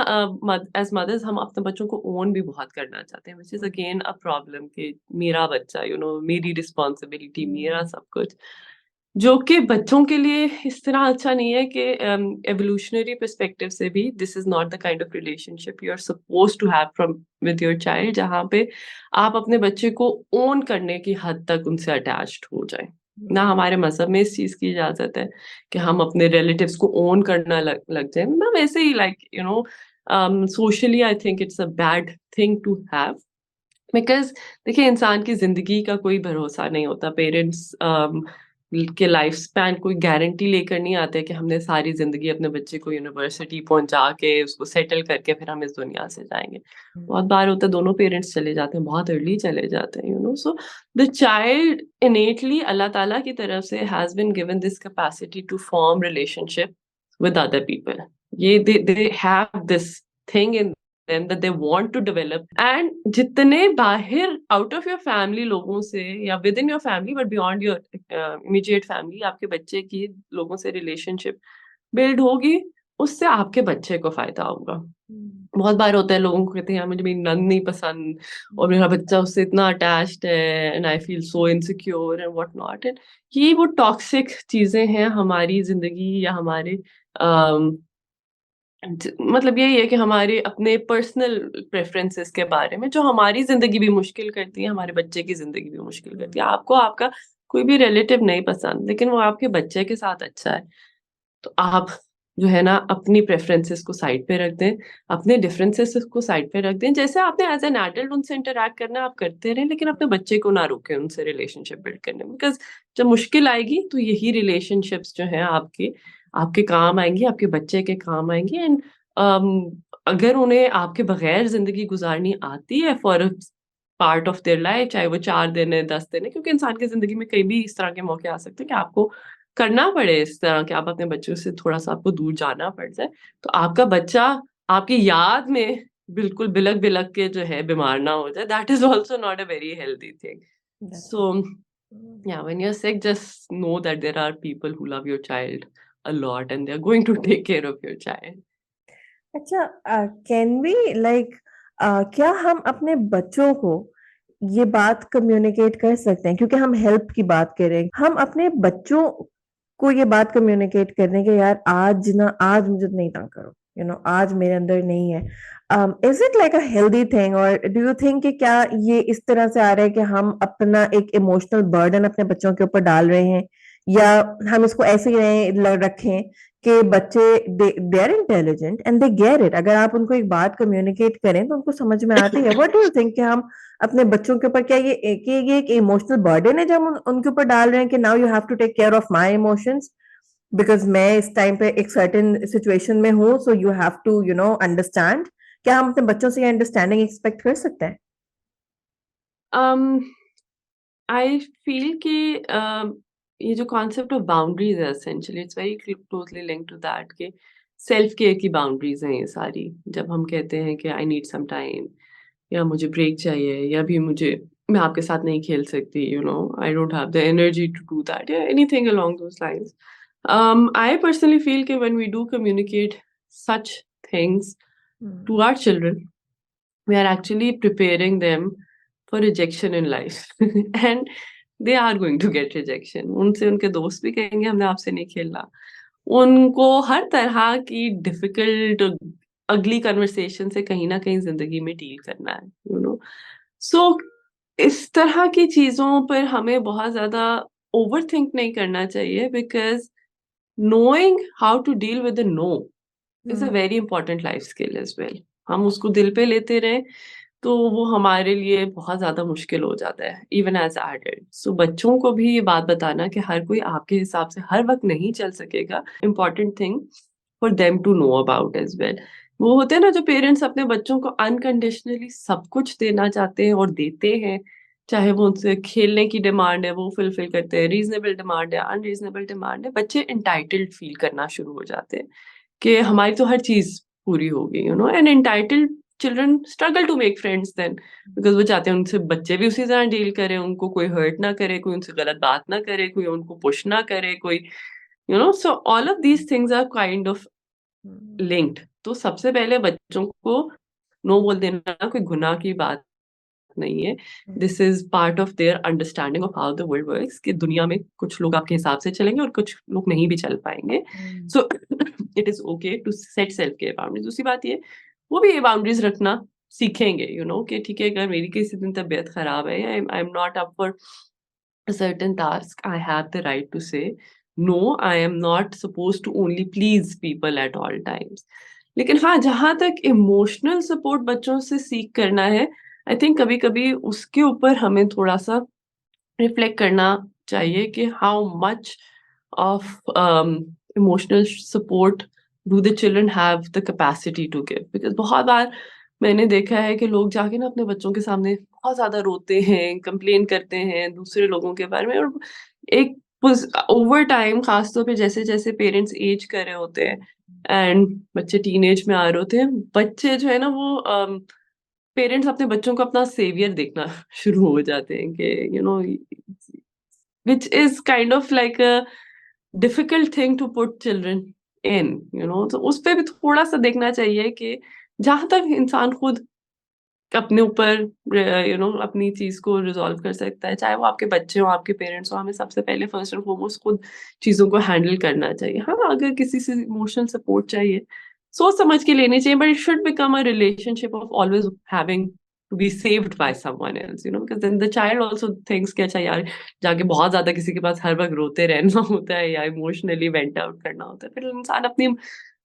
एज़ मदर्स हम अपने बच्चों को ओन भी बहुत करना चाहते हैं, which is again a problem कि मेरा बच्चा, यू नो, मेरी रिस्पॉन्सिबिलिटी, मेरा सब कुछ। जो कि बच्चों के लिए इस तरह अच्छा नहीं है कि एवोल्यूशनरी पर्सपेक्टिव से भी this is not the kind of relationship you are supposed to have from with your child, जहाँ पे आप अपने बच्चे को ओन करने की हद तक उनसे अटैच्ड हो जाएँ। ना हमारे मज़हब में इस चीज़ की इजाज़त है कि हम अपने रिलेटिव्स को ओन करना लग लग जाएँ। ना वैसे ही like you know socially I think it's a bad thing to have, because देखिए इंसान की ज़िंदगी का कोई भरोसा नहीं होता। पेरेंट्स के लाइफ स्पैन कोई गारंटी लेकर नहीं आते कि हमने सारी ज़िंदगी अपने बच्चे को यूनिवर्सिटी पहुँचा के उसको सेटल करके फिर हम इस दुनिया से जाएँगे। बहुत बार होता है दोनों पेरेंट्स चले जाते हैं, बहुत अर्ली चले जाते हैं, you know. So the child innately अल्लाह ताला की तरफ से has been given this capacity to form relationship with other people. ये they have this thing in them that they want to develop, and जितने बाहर out of your family लोगों से या within your family but beyond your immediate family आपके बच्चे की लोगों से relationship build होगी, उससे आपके बच्चे को फायदा होगा। बहुत बार होता है लोगों को कहते हैं यार मुझे मेरी नंद नहीं पसंद और मेरा बच्चा उससे इतना अटैच्ड है and I feel so insecure and what not, and ये वो टॉक्सिक चीजें हैं हमारी जिंदगी या हमारे मतलब यही है कि हमारे अपने पर्सनल प्रेफ़रेंसेस के बारे में जो हमारी ज़िंदगी भी मुश्किल करती है, हमारे बच्चे की ज़िंदगी भी मुश्किल करती है। आपको आपका कोई भी रिलेटिव नहीं पसंद, लेकिन वो आपके बच्चे के साथ अच्छा है, तो आप जो है ना अपनी प्रेफ़रेंसेस को साइड पे रख दें, अपने डिफरेंसेस को साइड पे रख दें। जैसे आपने एज़ एन एडल्ट उनसे इंटरैक्ट करना है, आप करते रहें, लेकिन अपने बच्चे को ना रोकें उनसे रिलेशनशिप बिल्ड करने में। बिकॉज़ जब मुश्किल आएगी, तो यही रिलेशनशिप्स जो हैं आपके आपके काम आएँगी, आपके बच्चे के काम आएँगी, एंड अम, अगर उन्हें आपके बगैर ज़िंदगी गुज़ारनी आती है for a part of their life, चाहे वो 4 दिन है, 10 दिन है, क्योंकि इंसान की ज़िंदगी में कहीं भी इस तरह के मौके आ सकते हैं कि आपको करना पड़े इस तरह कि आप अपने बच्चों से थोड़ा-सा आपको दूर जाना पड़ जाए। तो आपका बच्चा आपकी याद में बिल्कुल बिलक-बिलक के जो है बीमार ना हो जाए, that is also not a very healthy thing. That's so yeah, when you're sick, just know that there are people who love your child a lot and they're going to take care of your child. अच्छा, can we like क्या हम अपने बच्चों को ये बात communicate कर सकते हैं, क्योंकि हम हेल्प की बात करें, हम अपने बच्चों को ये बात कम्युनिकेट करने के यार आज ना, आज मुझे नहीं तंग करो, यू नो, आज मेरे अंदर नहीं है। Is it like a healthy thing, और डू यू थिंक कि क्या ये इस तरह से आ रहा है कि हम अपना एक इमोशनल बर्डन अपने बच्चों के ऊपर डाल रहे हैं, या हम इसको ऐसे ही रखें कि बच्चे they are intelligent and they get it, अगर आप उनको एक बात कम्युनिकेट करें तो उनको समझ में आती है। व्हाट डू यू थिंक कि हम अपने बच्चों के ऊपर क्या ये एक इमोशनल बर्डन है जब हम उनके ऊपर डाल रहे हैं कि now you have to take care of my emotions because मैं इस टाइम पे एक सर्टेन सिचुएशन में हूँ, so you have to you know understand. क्या हम अपने बच्चों से ये अंडरस्टैंडिंग एक्सपेक्ट कर सकते हैं? I feel कि ये जो कॉन्सेप्ट ऑफ बाउंड्रीज है essentially it's very closely linked to that कि सेल्फ केयर की बाउंड्रीज हैं ये सारी। जब हम कहते हैं कि आई नीड सम टाइम या मुझे ब्रेक चाहिए या भी मुझे मैं आपके साथ नहीं खेल सकती, I don't have the energy to do that या anything along those lines. I personally feel कि when we do communicate such things to our children we are actually preparing them for rejection in life and they are going to get rejection। उनसे उनके दोस्त भी कहेंगे हमने आपसे नहीं खेलना, उनको हर तरह की डिफिकल्ट अगली कन्वर्सेशन से कहीं ना कहीं जिंदगी में डील करना है, सो इस तरह की चीजों पर हमें बहुत ज्यादा ओवर थिंक नहीं करना चाहिए because knowing how to deal with the no is a very important life skill as well। हम उसको दिल पे लेते रहें तो वो हमारे लिए बहुत ज़्यादा मुश्किल हो जाता है इवन एज एडल्ट। सो बच्चों को भी ये बात बताना कि हर कोई आपके हिसाब से हर वक्त नहीं चल सकेगा, important thing for them to know about as well. वो होते हैं ना जो पेरेंट्स अपने बच्चों को अनकंडीशनली सब कुछ देना चाहते हैं और देते हैं, चाहे वो उनसे खेलने की डिमांड है वो फुलफिल करते हैं, रीजनेबल डिमांड है अनरीजनेबल डिमांड है, बच्चे इंटाइटल्ड फील करना शुरू हो जाते हैं कि हमारी तो हर चीज पूरी होगी, and entitled children struggle to make friends then because वो चाहते हैं उनसे बच्चे भी उसी तरह डील करें, उनको कोई हर्ट ना करे, कोई उनसे गलत बात ना करे, कोई उनको पुश ना करे, कोई so all of these things are kind of linked. तो सबसे पहले बच्चों को नो बोल देना कोई गुनाह की बात नहीं है, this is part of their understanding of how the world works कि दुनिया में कुछ लोग आपके हिसाब से चलेंगे और कुछ लोग नहीं भी चल पाएंगे। So it is okay to set self care boundaries. दूसरी बात ये वो भी ये बाउंड्रीज रखना सीखेंगे, कि ठीक है अगर मेरी किसी दिन तबीयत खराब है, I am not up for a certain task, I have the right to say no, I am not supposed to only please people at all times। लेकिन हाँ, जहां तक इमोशनल सपोर्ट बच्चों से सीख करना है, आई थिंक कभी कभी उसके ऊपर हमें थोड़ा सा रिफ्लेक्ट करना चाहिए कि how much of emotional support do the children have the capacity to give. Because बहुत बार मैंने देखा है कि लोग जाके ना अपने बच्चों के सामने बहुत ज्यादा रोते हैं, कंप्लेन करते हैं दूसरे लोगों के बारे में, और एक ओवर टाइम खासतौर पे जैसे जैसे पेरेंट्स एज कर रहे होते हैं एंड बच्चे टीनेज में आ रहे होते हैं, बच्चे जो है ना वो पेरेंट्स अपने बच्चों को अपना सेवियर देखना शुरू हो जाते हैं कि which is kind of like a difficult thing to put children in, तो उस पे भी थोड़ा सा देखना चाहिए कि जहां तक इंसान खुद अपने ऊपर अपनी चीज को रिजॉल्व कर सकता है, चाहे वो आपके बच्चे हो आपके पेरेंट्स हो, हमें सबसे पहले फर्स्ट एंड फॉरमोस्ट खुद चीजों को हैंडल करना चाहिए। हाँ, अगर किसी से इमोशनल सपोर्ट चाहिए सोच समझ के लेनी चाहिए, but it should become a relationship of always having to be saved by someone else, because then the child also thinks कि अच्छा यार जाके बहुत ज्यादा किसी के पास हर वक्त रोते रहना होता है या इमोशनली वेंट आउट करना होता है, फिर इंसान अपनी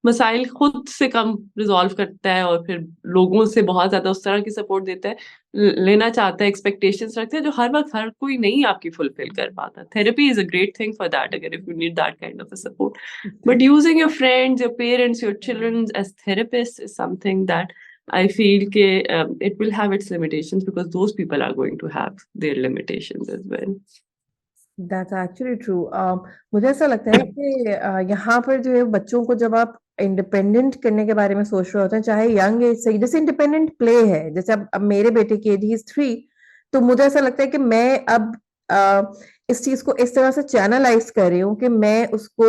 मसाइल खुद से कम रिजॉल्व करता है और फिर लोगों से बहुत ज्यादा उस तरह की सपोर्ट देता है, लेना चाहता है, एक्सपेक्टेशंस रखते हैं जो हर वक्त हर कोई नहीं आपकी फुलफिल कर पाता। Therapy is a great thing for that अगर if you need that kind of a support, but using your friends, your parents, your children as therapist is something that I feel it will have its limitations because those people are going to have their limitations as well। That's actually true। मुझे ऐसा लगता है कि यहाँ पर जो है बच्चों को जब आप इंडिपेंडेंट करने के बारे में सोच रहे होते हैं, चाहे यंग एज से, जैसे इंडिपेंडेंट प्ले है, जैसे अब मेरे बेटे की एज ही इज 3, तो मुझे ऐसा लगता है कि मैं अब इस चीज को इस तरह से चैनलाइज कर रही हूँ कि मैं उसको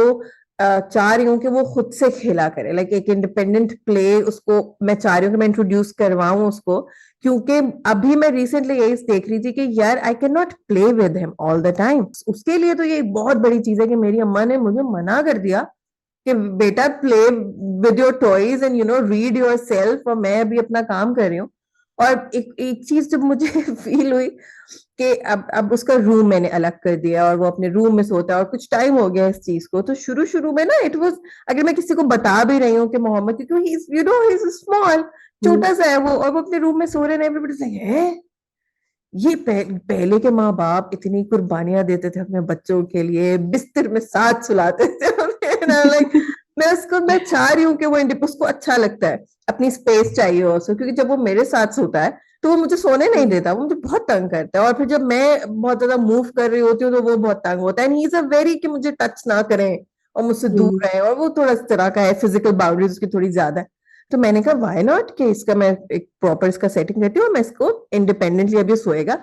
चाह रही हूँ कि वो खुद से खेला करे, लाइक एक इंडिपेंडेंट प्ले उसको मैं चाह रही हूँ कि मैं इंट्रोड्यूस करवाऊं उसको, क्योंकि अभी मैं रिसेंटली यही देख रही थी कि यार I can not play with him all the time. उसके लिए तो ये एक बहुत बड़ी चीज है कि मेरी अम्मा ने मुझे मना कर दिया कि बेटा play with your toys and read your self, और मैं अभी अपना काम कर रही हूँ। और एक चीज जब मुझे फील हुई कि अब उसका रूम मैंने अलग कर दिया और वो अपने रूम में सोता है, और कुछ टाइम हो गया इस चीज को, तो शुरू शुरू में ना इट वाज, अगर मैं किसी को बता भी रही हूँ कि मोहम्मद, क्योंकि ही इज स्मॉल, छोटा सा है वो, और वो अपने रूम में सो रहे हैं, एवरीबॉडी से है ये पहले के माँ बाप इतनी कुर्बानियां देते थे अपने बच्चों के लिए, बिस्तर में साथ सुलाते थे लाइक मैं चाह रही हूँ कि उसको अच्छा लगता है, अपनी स्पेस चाहिए उसको, क्योंकि जब वो मेरे साथ सोता है तो वो मुझे सोने नहीं देता, वो मुझे बहुत तंग करता है। और फिर जब मैं बहुत ज्यादा मूव कर रही होती हूँ तो वो बहुत तंग होता है, and he is a very कि मुझे टच ना करें और मुझसे दूर रहे, और वो थोड़ा इस तरह का है, फिजिकल बाउंड्रीज उसकी थोड़ी ज्यादा है। तो मैंने कहा व्हाई नॉट कि इसका मैं एक प्रॉपर इसका सेटिंग करती हूँ, मैं इसको इंडिपेंडेंटली अभी सोएगा।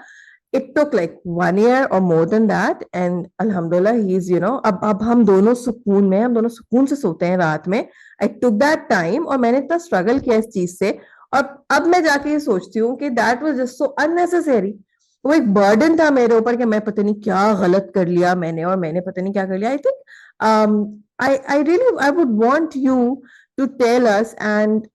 It took like 1 year or more than that, and alhamdulillah he's अब हम दोनों सुकून में, हम दोनों सुकून से सोते हैं रात में। I took that time, और मैंने इतना स्ट्रगल किया इस चीज से, और अब मैं जाके ये सोचती हूँ कि that was just so unnecessary। वो एक बर्डन था मेरे ऊपर कि मैं पता नहीं क्या गलत कर लिया मैंने, और मैंने पता नहीं क्या कर लिया। I think I really I would want you to tell us, and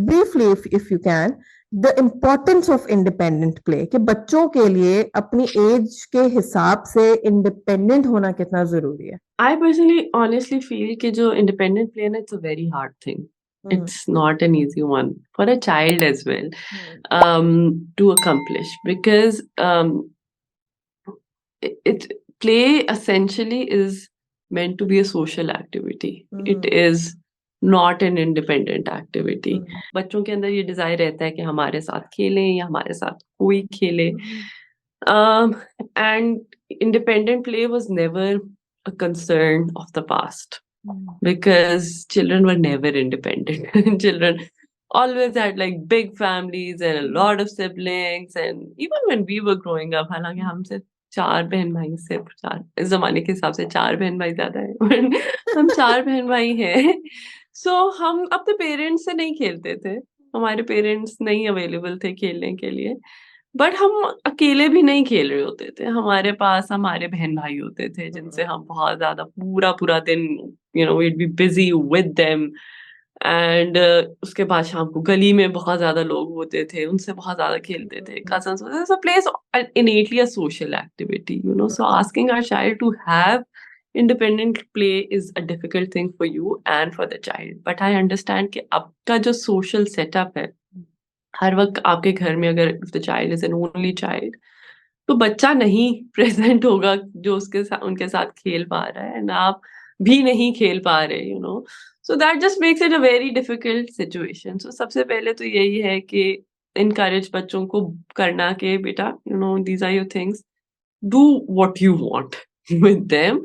briefly if you can, the importance of independent play, कि बच्चों के लिए अपनी एज के हिसाब से इंडिपेंडेंट होना कितना जरूरी है। I personally honestly feel कि जो independent play ना, it's a very hard thing. It's not an easy one for a child as well to accomplish, because it play essentially is meant to be a social activity. It is not an independent activity. बच्चों के अंदर ये Dzire रहता है कि हमारे साथ खेलें या हमारे साथ कोई खेले. And independent play was never a concern of the past, because children were never independent. Children always had like big families and a lot of siblings, and even when we were growing up, हालांकि हमसे 4 बहन भाई, सिर्फ 4 इस जमाने के हिसाब से 4 बहन भाई ज्यादा है, but हम 4 बहन भाई हैं. So हम अपने पेरेंट्स से नहीं खेलते थे, हमारे पेरेंट्स नहीं अवेलेबल थे खेलने के लिए, बट हम अकेले भी नहीं खेल रहे होते थे। हमारे पास हमारे बहन-भाई होते थे जिनसे हम बहुत ज़्यादा पूरा-पूरा दिन we'd be busy with them, and उसके बाद शाम को गली में बहुत ज़्यादा लोग होते थे, उनसे बहुत ज़्यादा खेलते थे, कज़िन्स होते थे, so play is innately a social activity, so asking our child to have independent play is a difficult thing for you and for the child. But I understand कि अब का जो social setup है, हर वक़्त आपके घर में अगर if the child is an only child, तो बच्चा नहीं प्रेज़ेंट होगा जो उनके साथ खेल पा रहा है, एंड आप भी नहीं खेल पा रहे. So that just makes it a very difficult situation. So सबसे पहले तो यही है कि एनकरेज बच्चों को करना कि बेटा these are your things, do what you want with them,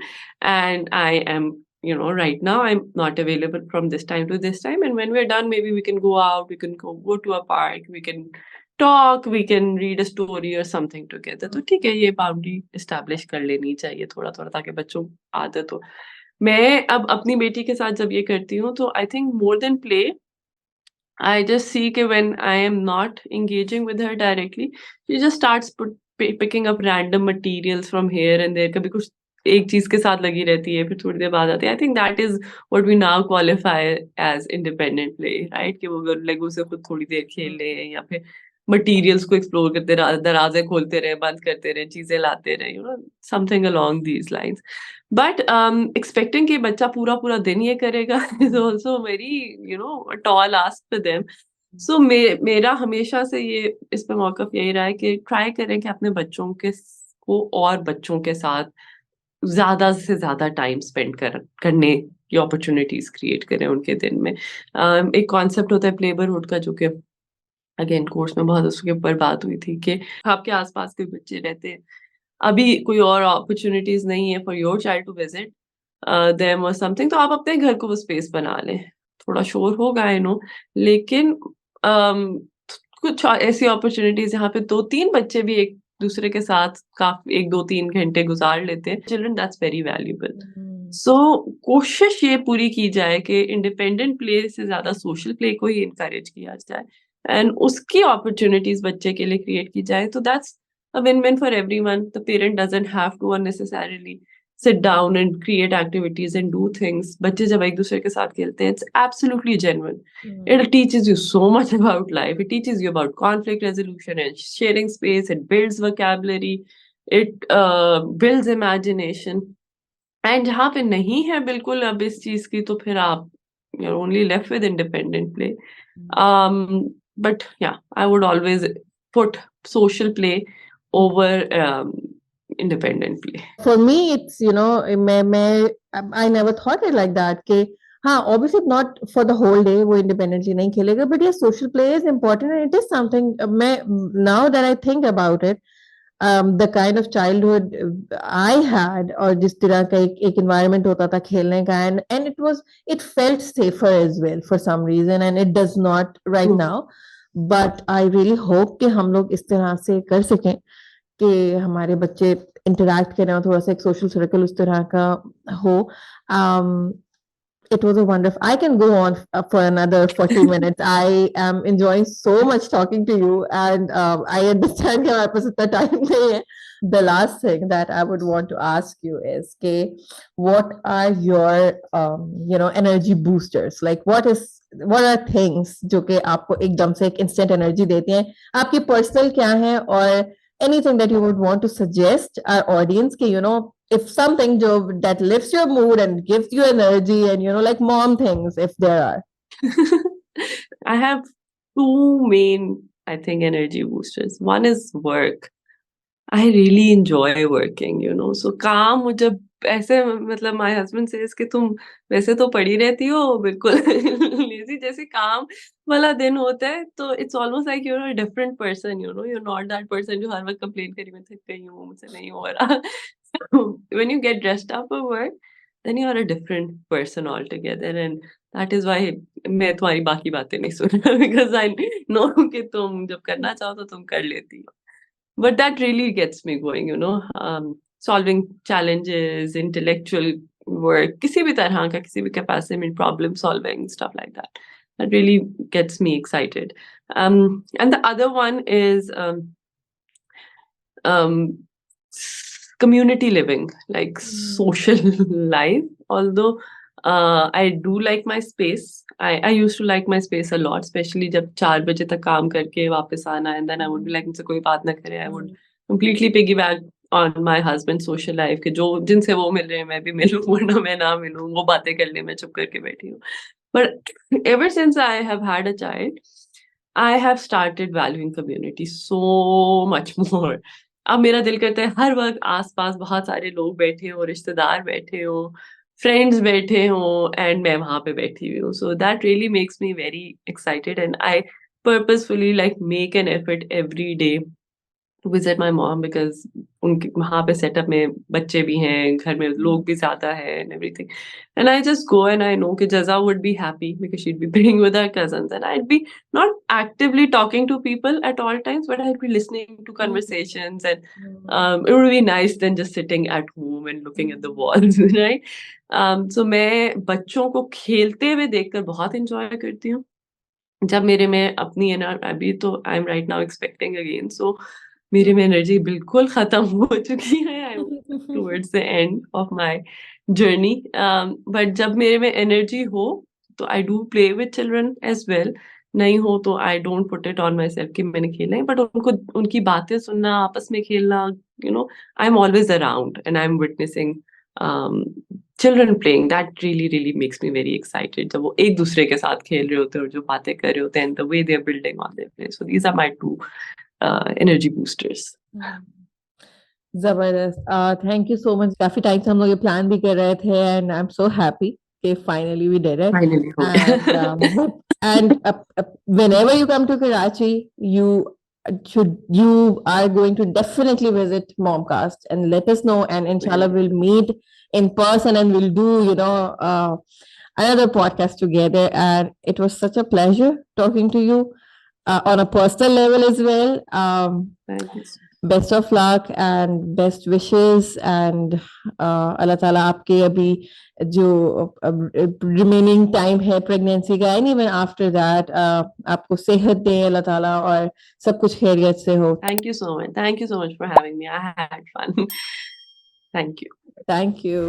and I am right now I'm not available from this time to this time, and when we're done maybe we can go out, we can go to a park, we can talk, we can read a story or something together. तो ठीक है, ये boundary establish कर लेनी चाहिए थोड़ा थोड़ा, ताकि बच्चों को आदत हो. मैं अब अपनी बेटी के साथ जब ये करती हूँ तो I think more than play, I just see that when I am not engaging with her directly, she just starts picking up random materials from here and there. कभी कुछ एक चीज के साथ लगी रहती है, फिर थोड़ी देर बाद आती है. I think that is what we now qualify as independent play, right? कि वो लेगो से खुद थोड़ी देर खेल ले, या फिर मटेरियल्स को एक्सप्लोर करते रहे, दरवाजे खोलते रहे, बंद करते रहे, चीजें लाते रहे, something along these lines. But expecting कि बच्चा पूरा दिन ये करेगा is also very a tall ask for them. So मेरा हमेशा से ये इस पे मौक़िफ़ यही रहा है कि ट्राई करें कि अपने बच्चों को और बच्चों के साथ ज़्यादा से ज़्यादा टाइम स्पेंड करने की अपॉर्च्युनिटीज़ क्रिएट करें उनके दिन में. एक कॉन्सेप्ट होता है प्लेबरहुड का, जो कि अगेन कोर्स में बहुत उसके ऊपर बात हुई थी कि आपके आस-पास कोई बच्चे रहते हैं, अभी कोई और अपॉर्च्युनिटीज़ नहीं है for your child to visit them और समथिंग, तो आप अपने घर को वो स्पेस बना लें. थोड़ा शोर होगा आई नो, लेकिन कुछ ऐसी अपॉर्च्युनिटीज़ जहाँ पे 2-3 बच्चे भी एक दूसरे के साथ 1-2-3 घंटे गुज़ार लेते हैं, चिल्ड्रन दैट्स वेरी वैल्यूएबल. सो कोशिश ये पूरी की जाए कि इंडिपेंडेंट प्ले से ज़्यादा सोशल प्ले को ही एनकरेज किया जाए, एंड उसकी अपॉर्च्युनिटीज़ बच्चे के लिए क्रिएट की जाए. तो that's a win-win for everyone. The parent doesn't have to unnecessarily sit down and create activities and do things. बच्चे जब एक दूसरे के साथ खेलते हैं, it's absolutely genuine. It teaches you so much about life. It teaches you about conflict resolution and sharing space. It builds vocabulary. It builds imagination. And जहाँ पे नहीं है बिल्कुल अब इस चीज़ की, तो फिर आप you're only left with independent play. But yeah, I would always put social play over independent play. For me, it's I never thought it like that कि हाँ, obviously not for the whole day, वो independently नहीं खेलेगा, but yeah, social play is important and it is something, मैं, now that I think about it, the kind of childhood I had, और जिस तरह का एक environment होता था खेलने का, and it felt safer as well for some reason, and it does not right now, but I really hope कि हम लोग इस तरह से कर सकें कि हमारे बच्चे interact करें और थोड़ा सा एक social circle उस तरह का हो. It was a wonderful. I can go on for another 40 minutes. I am enjoying so much talking to you, and I understand कि हमारे पास इतना time नहीं है. The last thing that I would want to ask you is, okay, what are your energy boosters? Like, what are things जो कि आपको एकदम से एक instant energy देती हैं? आपकी personal क्या है, और anything that you would want to suggest our audience कि if something that lifts your mood and gives you energy, and like mom things, if there are. I have two main, I think, energy boosters. One is work. I really enjoy working, so काम मुझे ऐसे, मतलब my husband says कि तुम वैसे तो पड़ी रहती हो बिल्कुल लेजी, जैसे काम वाला दिन होता है तो it's almost like you're a different person, you're not that person जो हर वक्त complain करी मैं थक गई हूँ, मुझसे नहीं हो रहा. So when you get dressed up for work, then you are a different person altogether, and that is why मैं तुम्हारी बाकी बातें नहीं सुन रहा because I know कि तुम जब करना चाहो तो तुम कर लेती हो. But that really gets me going, solving challenges, intellectual work, किसी भी तरह का, किसी भी capacity में problem solving, stuff like that. That really gets me excited. And the other one is community living, like social life. Although I do like my space. I used to like my space a lot, especially जब 4 बजे तक काम करके वापस आना, and then I would be like मुझसे कोई बात ना करे. I would completely piggyback on my husband's social life कि जो जिनसे वो मिल रहे हैं मैं भी मिलूं, वरना मैं ना मिलूं, वो बातें कर ले, मैं चुप करके बैठी हूँ. But ever since I have had a child, I have started valuing community so much more. अब मेरा दिल करता है हर वक़्त आस-पास बहुत सारे लोग बैठे हों, रिश्तेदार बैठे हों, फ्रेंड्स बैठे हों, एंड मैं वहाँ पे बैठी हुई हूँ. So that really makes me very excited, and I purposefully like make an effort every day to visit my mom because उनके वहाँ पे सेटअप में बच्चे भी हैं, घर में लोग भी ज़्यादा हैं and everything. And I just go and I know कि Jaza would be happy because she'd be playing with her cousins, and I'd be not actively talking to people at all times, but I'd be listening to conversations, and it would be nice than just sitting at home and looking at the walls, right? So मैं बच्चों को खेलते हुए देखकर बहुत enjoy करती हूँ. जब मेरे में अपनी अभी तो I am right now expecting again, so मेरे में एनर्जी बिल्कुल खत्म हो चुकी है. I am towards the end of my journey, but जब मेरे में एनर्जी हो तो I do play with children as well. नहीं हो तो I don't put it on myself कि मैंने खेला है, बट उनको उनकी बातें सुनना, आपस में खेलना, I am always around and I M witnessing children playing. That really makes me very excited जब वो एक दूसरे के साथ खेल रहे होते हैं और जो बातें कर रहे होते हैं, and the way they are building on their play. So these are my two energy boosters. जबरदस्त. Thank you so much. काफी टाइम से हम लोग ये प्लान भी कर रहे थे, and I am so happy कि finally we did it. Finally, हो गया. And whenever you come to Karachi, you are going to definitely visit Momcast and let us know, and inshallah we'll meet in person and we'll do another podcast together. And it was such a pleasure talking to you on a personal level as well. Thank you. Best of luck and best wishes, and Allah Ta'ala आपके अभी जो remaining time है pregnancy का, and even after that आपको सेहत दे अल्लाह ताला, और सब कुछ खैरियत से हो. Thank you so much. Thank you so much for having me. I had fun. Thank you. Thank you.